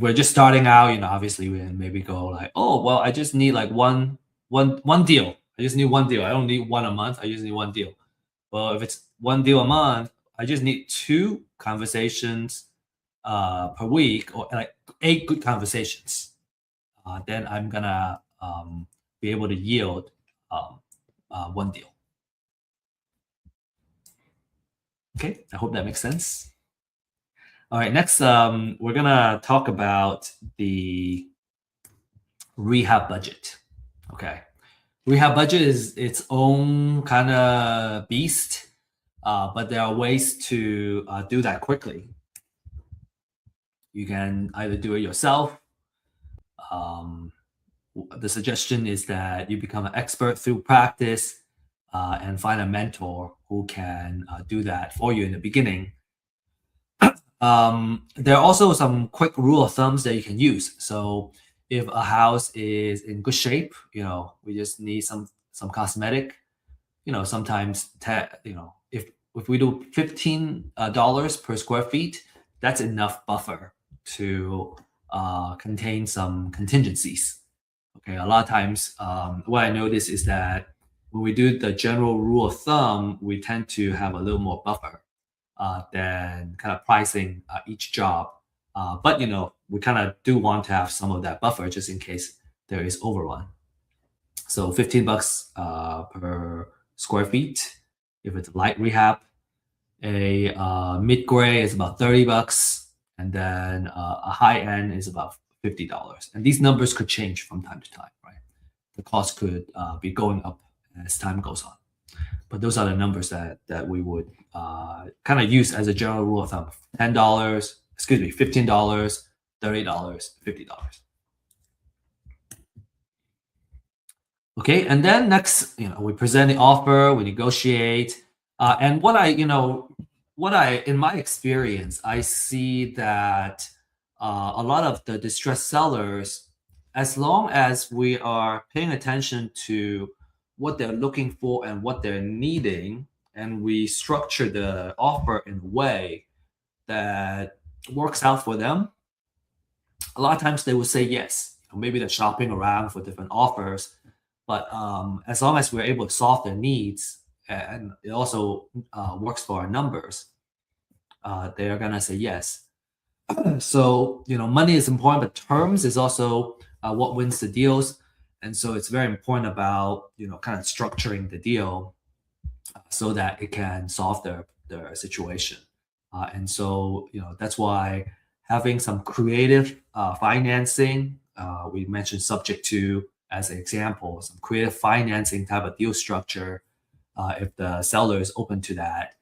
we're just starting out, obviously we can maybe go like, oh, well, I just need like one deal. I just need 1 deal. I don't need 1 a month. I just need 1 deal. Well, if it's 1 deal a month, I just need 2 conversations per week, or like 8 good conversations. Then I'm gonna be able to yield 1 deal. Okay, I hope that makes sense. All right, next we're gonna talk about the rehab budget. Okay, rehab budget is its own kind of beast, but there are ways to do that quickly. You can either do it yourself. The suggestion is that you become an expert through practice and find a mentor who can do that for you in the beginning. There are also some quick rule of thumbs that you can use. So if a house is in good shape, we just need some cosmetic. Sometimes if we do $15 per square feet, that's enough buffer to contain some contingencies. Okay, a lot of times what I notice is that when we do the general rule of thumb, we tend to have a little more buffer than kind of pricing each job. But we kind of do want to have some of that buffer just in case there is overrun. So $15 per square feet if it's light rehab. A mid-gray is about $30, and then a high end is about $50. And these numbers could change from time to time, right? The cost could be going up as time goes on. But those are the numbers that we would kind of use as a general rule of thumb. $15, $30, $50. Okay, and then next, we present the offer, we negotiate, and in my experience, I see that a lot of the distressed sellers, as long as we are paying attention to what they're looking for and what they're needing, and we structure the offer in a way that works out for them, a lot of times they will say yes. Maybe they're shopping around for different offers, but as long as we're able to solve their needs and it also works for our numbers, they are gonna say yes. So money is important, but terms is also what wins the deals. And so it's very important about kind of structuring the deal so that it can solve their situation. And so, that's why having some creative financing, we mentioned subject to as an example, some creative financing type of deal structure, if the seller is open to that,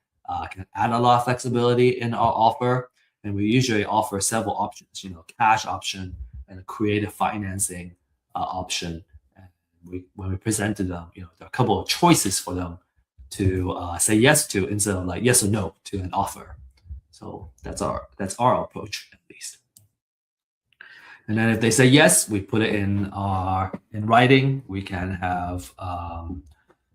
can add a lot of flexibility in our offer. And we usually offer several options, cash option and a creative financing option. And when we presented them, there are a couple of choices for them to say yes to instead of like yes or no to an offer. So that's our approach at least. And then if they say yes, we put it in writing. We can have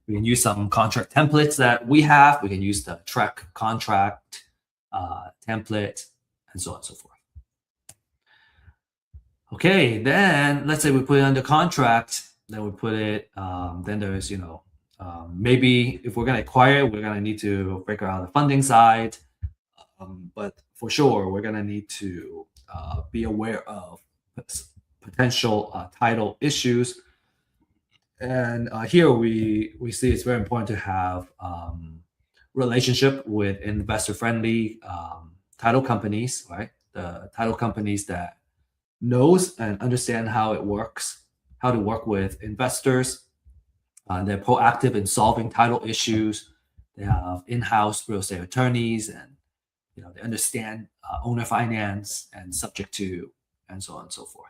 we can use some contract templates that we have. We can use the track contract template and so on and so forth. Okay, then let's say we put it under contract. Then we put it. Then there's maybe if we're gonna acquire, we're gonna need to figure out the funding side. But for sure, we're gonna need to be aware of potential title issues. And here we see it's very important to have relationship with investor-friendly title companies, right? The title companies that knows and understand how it works, how to work with investors. They're proactive in solving title issues. They have in-house real estate attorneys, and they understand owner finance and subject to, and so on and so forth.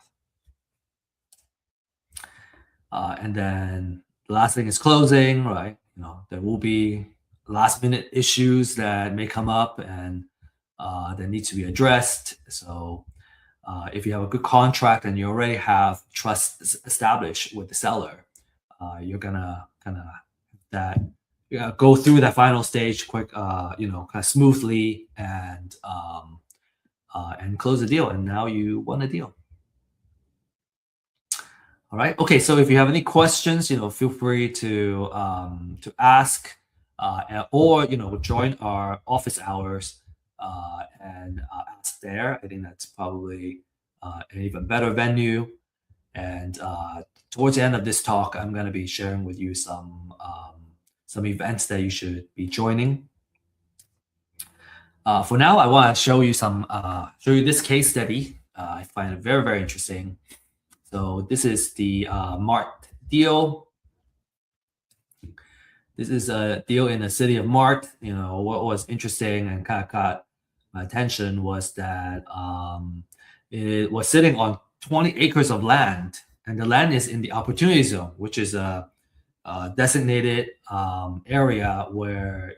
And then the last thing is closing, right? There will be last minute issues that may come up and that need to be addressed. So if you have a good contract and you already have trust established with the seller, you're gonna go through that final stage quick, kind of smoothly and close the deal. And now you won the deal. All right. Okay. So if you have any questions, feel free to ask, or join our office hours and ask there. I think that's probably an even better venue. And towards the end of this talk, I'm going to be sharing with you some events that you should be joining. For now, I want to show you this case study. I find it very, very interesting. So this is the Mart deal. This is a deal in the city of Mart. What was interesting and kind of caught my attention was that it was sitting on 20 acres of land, and the land is in the opportunity zone, which is a designated area where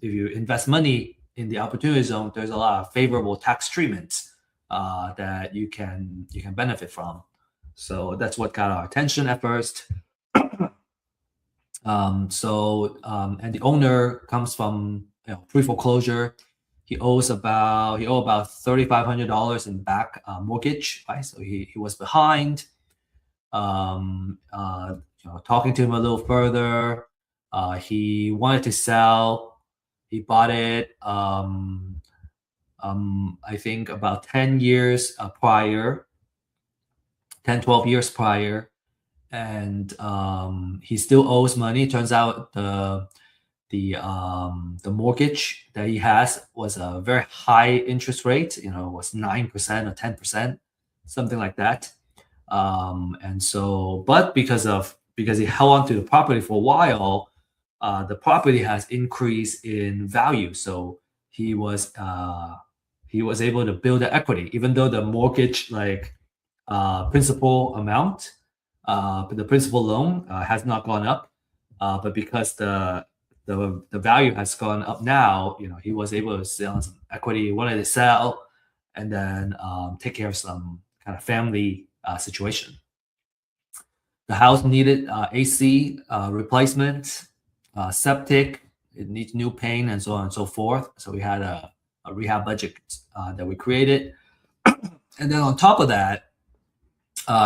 if you invest money in the opportunity zone, there's a lot of favorable tax treatments that you can benefit from. So that's what got our attention at first. And the owner comes from pre-foreclosure. He owes about $3,500 in back mortgage, right? So he was behind. Talking to him a little further, he wanted to sell. He bought it. I think about 10 years prior. 10, 12 years prior, and he still owes money. Turns out the mortgage that he has was a very high interest rate. Was 9% or 10%, something like that. And so, but because he held on to the property for a while, the property has increased in value. So he was able to build the equity, even though the mortgage principal amount, the principal loan has not gone up, but because the value has gone up now, he was able to sell some equity. He wanted to sell and then take care of some kind of family situation. The house needed AC replacement, septic, it needs new paint, and so on and so forth. So we had a rehab budget that we created, and then on top of that,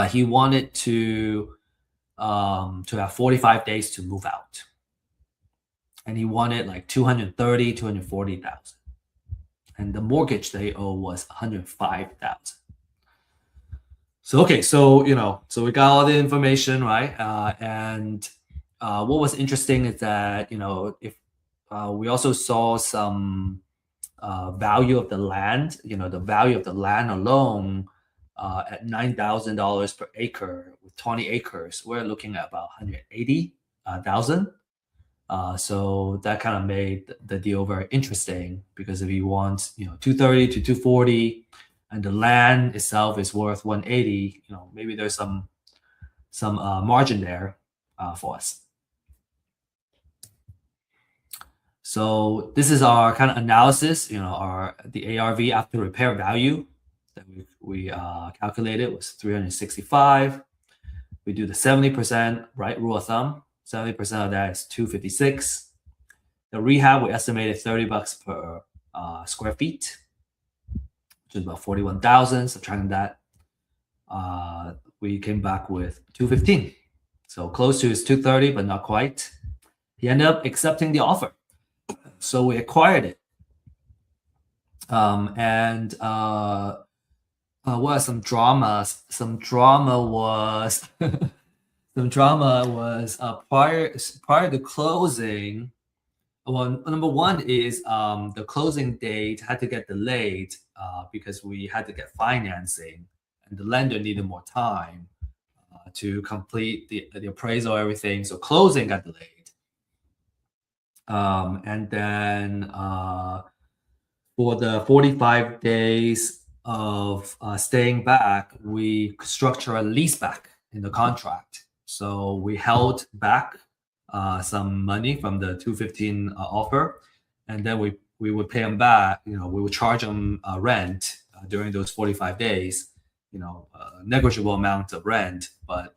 he wanted to have 45 days to move out, and he wanted like 240,000, and the mortgage they owe was 105,000. So okay, so we got all the information, right? And what was interesting is that if we also saw some value of the land, the value of the land alone at $9,000 per acre with 20 acres, we're looking at about 180,000. So that kind of made the deal very interesting, because if you want 230 to 240 and the land itself is worth 180, maybe there's some margin there for us. So this is our kind of analysis. The ARV after repair value that we calculated was 365. We do the 70%, right, rule of thumb. 70% of that is 256. The rehab, we estimated $30 per square feet, which is about 41,000. Subtracting that, we came back with 215. So close to his 230, but not quite. He ended up accepting the offer. So we acquired it. What are some dramas? Some drama was prior to closing. Well, number one is the closing date had to get delayed because we had to get financing, and the lender needed more time to complete the appraisal, everything. So closing got delayed. And then for the 45 days of staying back, we structure a lease back in the contract. So we held back some money from the 215 offer, and then we would pay them back. We would charge them rent during those 45 days. A negligible amount of rent, but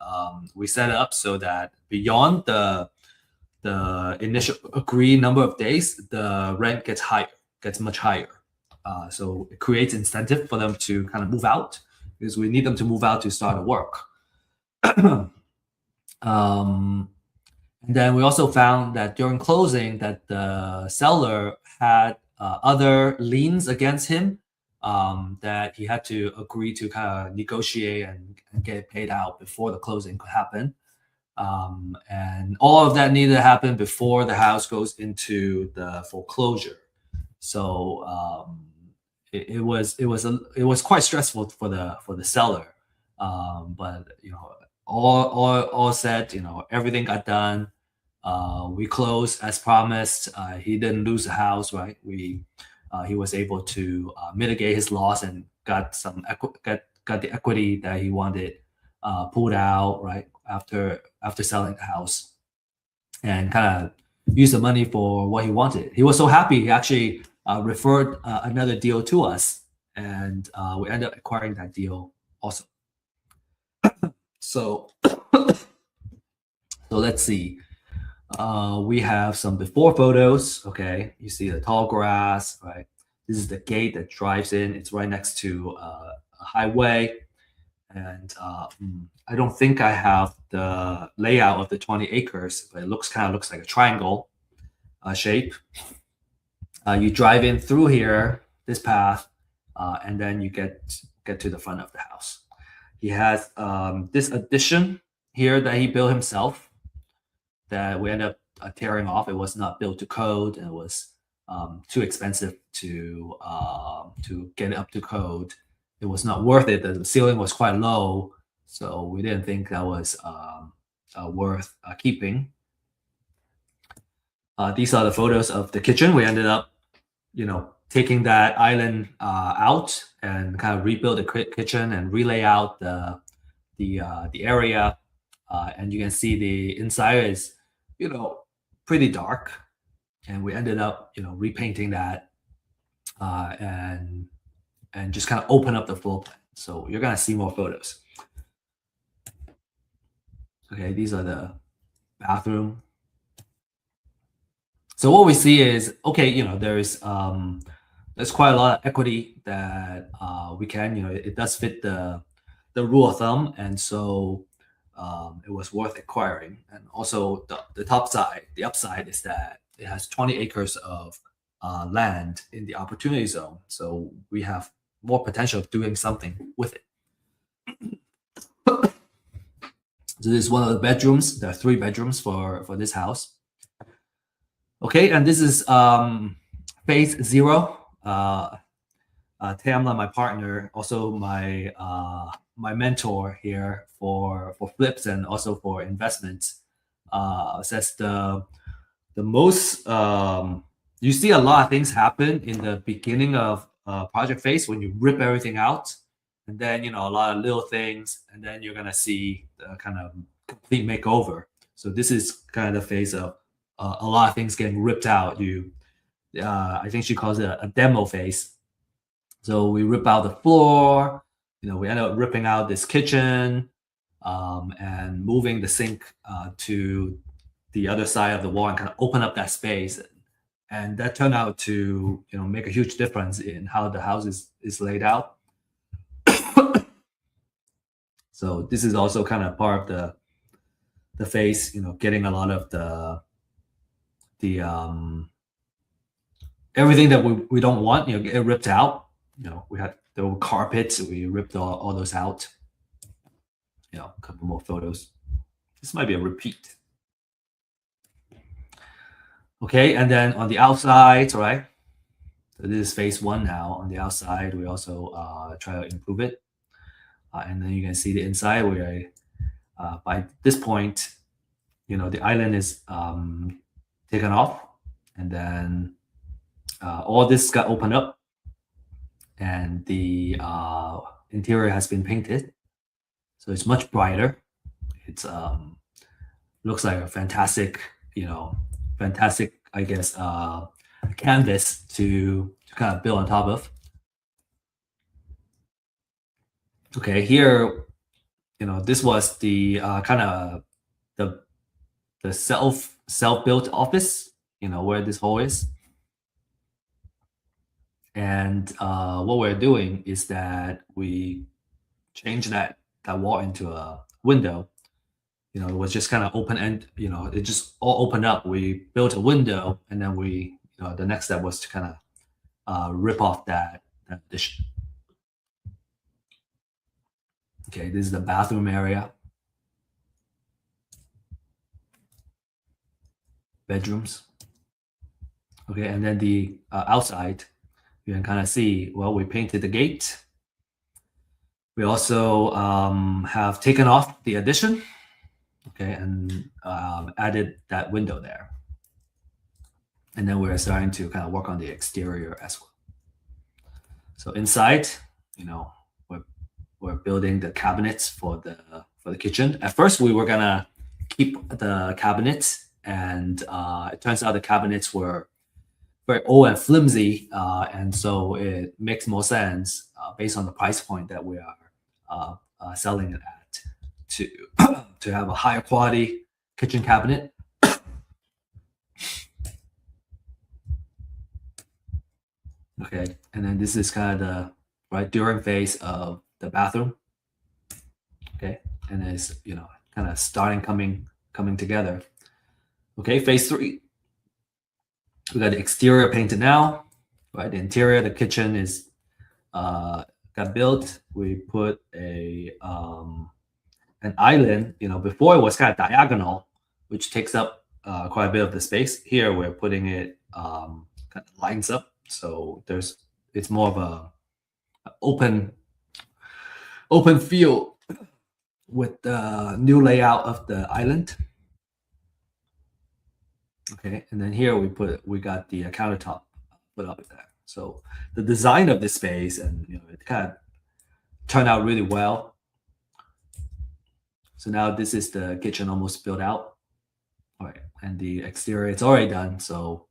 we set it up so that beyond the initial agreed number of days, the rent gets much higher. So it creates incentive for them to kind of move out, because we need them to move out to start the work. And then we also found that during closing that the seller had other liens against him that he had to agree to kind of negotiate and get paid out before the closing could happen. And all of that needed to happen before the house goes into the foreclosure. So it was quite stressful for the seller. But all said, everything got done. We closed as promised. He didn't lose the house, right? He was able to mitigate his loss and got the equity that he wanted pulled out, right, after selling the house, and kind of use the money for what he wanted. He was so happy, he actually referred another deal to us, and we ended up acquiring that deal also. So let's see. We have some before photos. Okay, you see the tall grass, right? This is the gate that drives in. It's right next to a highway. And I don't think I have the layout of the 20 acres, but it kind of looks like a triangle shape. You drive in through here, this path, and then you get to the front of the house. He has this addition here that he built himself that we ended up tearing off. It was not built to code, and it was too expensive to get it up to code. It was not worth it. The ceiling was quite low, so we didn't think that was worth keeping. These are the photos of the kitchen. We ended up, taking that island out and kind of rebuild the kitchen and relay out the area. And you can see the inside is, pretty dark. And we ended up, repainting that and just kind of open up the floor plan. So you're gonna see more photos. Okay, these are the bathroom. So what we see is, okay, there's quite a lot of equity that we can, it does fit the rule of thumb, and so it was worth acquiring. And also the upside is that it has 20 acres of land in the opportunity zone, so we have more potential of doing something with it. So this is one of the bedrooms. There are 3 bedrooms for this house. Okay, and this is phase 0 Tamla, my partner, also my mentor here for flips and also for investments, says the most you see a lot of things happen in the beginning of project phase when you rip everything out, and then a lot of little things, and then you're gonna see the kind of complete makeover. So this is kind of the phase of a lot of things getting ripped out. I think she calls it a demo phase. So we rip out the floor. We end up ripping out this kitchen and moving the sink to the other side of the wall and kind of open up that space. And that turned out to make a huge difference in how the house is laid out. So this is also kind of part of the phase, getting a lot of the everything that we don't want, get ripped out. We had the carpets, we ripped all those out. A couple more photos. This might be a repeat. Okay, and then on the outside, right? So this is phase one now. On the outside, we also try to improve it. And then you can see the inside where by this point, the island is taken off. And then all this got opened up. And the interior has been painted. So it's much brighter. It's looks like a fantastic, I guess, canvas to kind of build on top of. Okay, here, this was the kind of the self-built office, where this hole is. And what we're doing is that we change that wall into a window. It was just kind of open end, it just all opened up. We built a window, and then the next step was to kind of rip off that addition. Okay, this is the bathroom area. Bedrooms. Okay, and then the outside, you can kind of see, well, we painted the gate. We also have taken off the addition, okay, and added that window there. And then we're starting to kind of work on the exterior as well. So inside, we're building the cabinets for the kitchen. At first, we were gonna keep the cabinets, and it turns out the cabinets were very old and flimsy, and so it makes more sense based on the price point that we are selling it at to have a higher quality kitchen cabinet. Okay, and then this is kind of the during phase of the bathroom. Okay, and it's kind of starting coming together. Okay, phase 3. We got the exterior painted now, right? The interior, the kitchen is got built. We put an island. Before it was kind of diagonal, which takes up quite a bit of the space. Here we're putting it kind of lines up, so it's more of a open field with the new layout of the island. Okay, and then here we got the countertop put up there. So the design of this space, and it kind of turned out really well. So now this is the kitchen almost built out. All right, and the exterior, it's already done. So,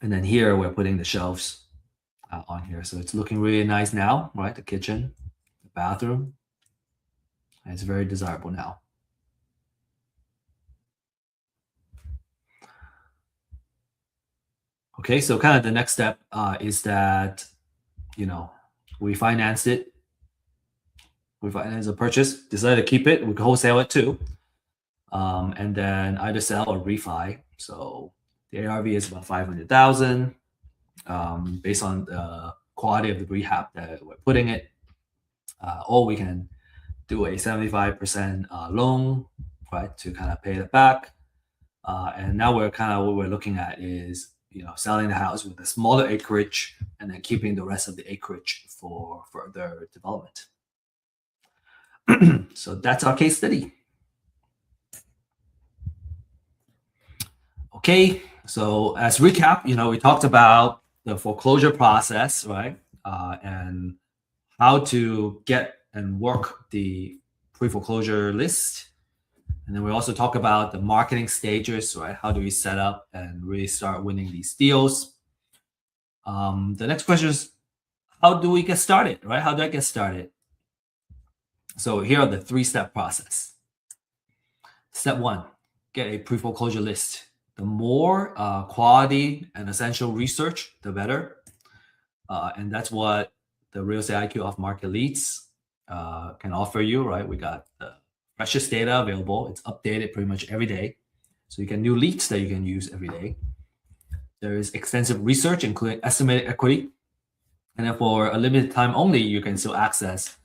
and then here we're putting the shelves on here. So it's looking really nice now, right? The kitchen, the bathroom, and it's very desirable now. Okay, so kind of the next step is that, we financed it. We financed the purchase, decided to keep it. We could wholesale it too. And then either sell or refi. So the ARV is about 500,000 based on the quality of the rehab that we're putting it. Or we can do a 75% loan, right, to kind of pay it back. And now what we're looking at is, selling the house with a smaller acreage and then keeping the rest of the acreage for further development. So that's our case study. Okay, so as recap, we talked about the foreclosure process, right? And how to get and work the pre-foreclosure list. And then we also talk about the marketing stages, right? How do we set up and really start winning these deals? The next question is, how do we get started, right? How do I get started? So here are the 3-step process. Step 1, get a pre-foreclosure list. The more quality and essential research, the better. And that's what the Real Estate IQ off-market leads can offer you, right? We got the freshest data available. It's updated pretty much every day. So you get new leads that you can use every day. There is extensive research, including estimated equity. And then for a limited time only, you can still access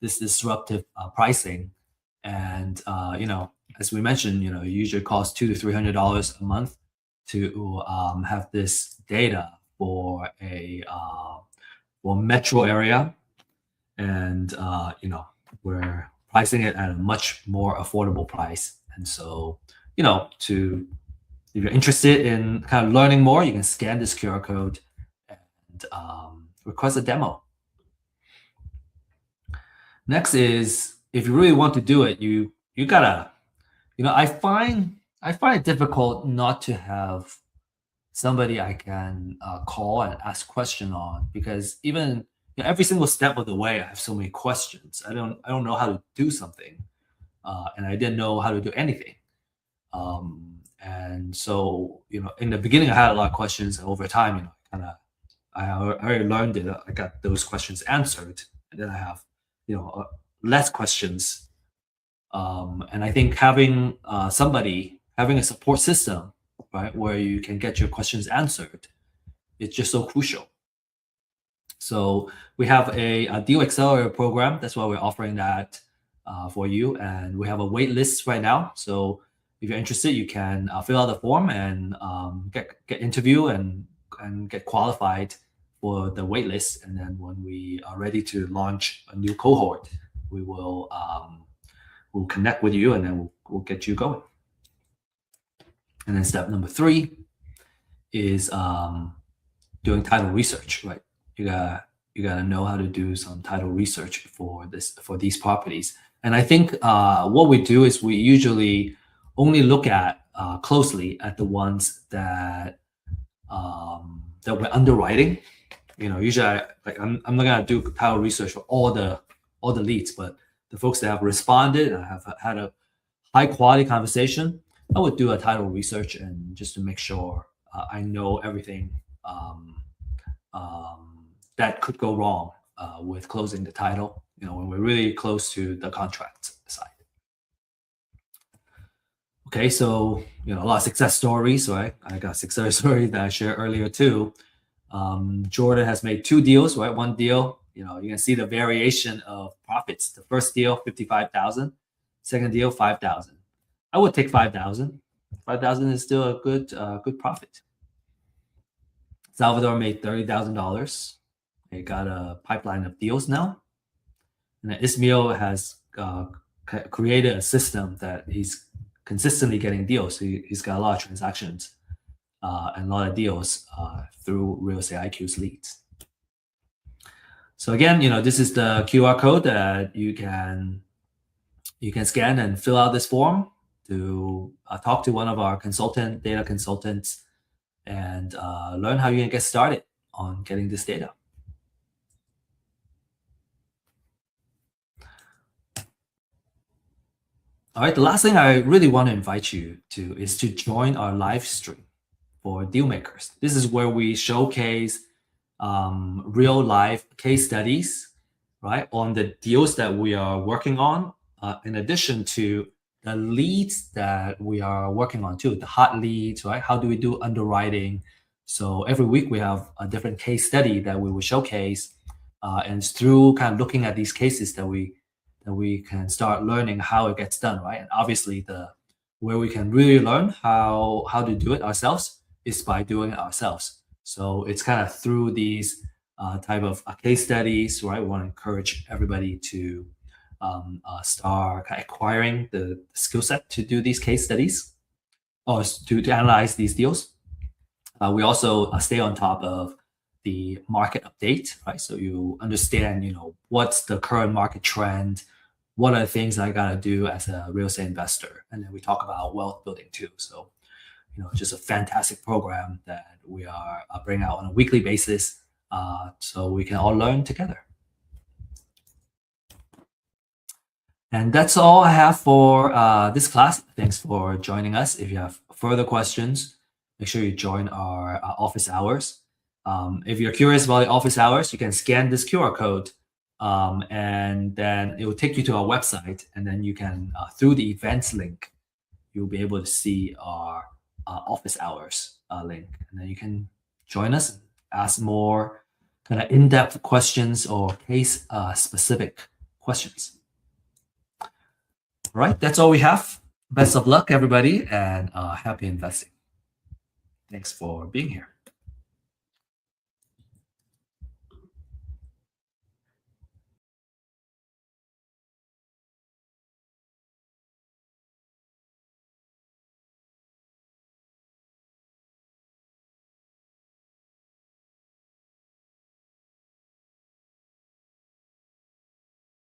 this disruptive pricing. And, as we mentioned, it usually costs $200 to $300 a month to have this data for a metro area. And, we're pricing it at a much more affordable price. And so, if you're interested in kind of learning more, you can scan this QR code and request a demo. Next is, if you really want to do it, you gotta, I find it difficult not to have somebody I can call and ask question on, because even every single step of the way, I have so many questions. I don't know how to do something, and I didn't know how to do anything. And so, in the beginning, I had a lot of questions. And over time, I already learned it. I got those questions answered, and then I have, less questions. And I think having having a support system, right, where you can get your questions answered, it's just so crucial. So we have a deal accelerator program. That's why we're offering that for you. And we have a wait list right now. So if you're interested, you can fill out the form and get interviewed and get qualified for the wait list. And then when we are ready to launch a new cohort, we will we'll connect with you, and then we'll get you going. And then step number 3 is doing title research, right? You gotta know how to do some title research for these properties. And I think what we do is we usually only look at closely at the ones that we're underwriting. Usually I'm not gonna do title research for all the leads, but the folks that have responded and have had a high quality conversation, I would do a title research, and just to make sure I know everything that could go wrong with closing the title, when we're really close to the contract side. Okay, so a lot of success stories, right? I got a success story that I shared earlier too. Jordan has made 2 deals, right? One deal, you can see the variation of profits. The first deal, 55,000. Second deal, 5,000. I would take 5,000. 5,000 is still a good profit. Salvador made $30,000. They got a pipeline of deals now. And then Ismail has created a system that he's consistently getting deals. So he's got a lot of transactions and a lot of deals through Real Estate IQ's leads. So again, this is the QR code that you can scan and fill out this form to talk to one of our data consultants, and learn how you can get started on getting this data. All right, the last thing I really want to invite you to is to join our live stream for deal makers. This is where we showcase real life case studies, right, on the deals that we are working on, in addition to the leads that we are working on too, the hot leads, right? How do we do underwriting? So every week we have a different case study that we will showcase, and it's through kind of looking at these cases that we can start learning how it gets done, right? And obviously where we can really learn how to do it ourselves is by doing it ourselves. So it's kind of through these type of case studies, right? We want to encourage everybody to start acquiring the skill set to do these case studies or to analyze these deals. We also stay on top of the market update, right? So you understand, what's the current market trend, what are the things I gotta do as a real estate investor, and then we talk about wealth building too. So, just a fantastic program that we are bringing out on a weekly basis, so we can all learn together. And that's all I have for this class. Thanks for joining us. If you have further questions, make sure you join our office hours. If you're curious about the office hours, you can scan this QR code, and then it will take you to our website. And then you can, through the events link, you'll be able to see our office hours link. And then you can join us, ask more kind of in-depth questions or case-specific questions. All right, that's all we have. Best of luck, everybody, and happy investing. Thanks for being here.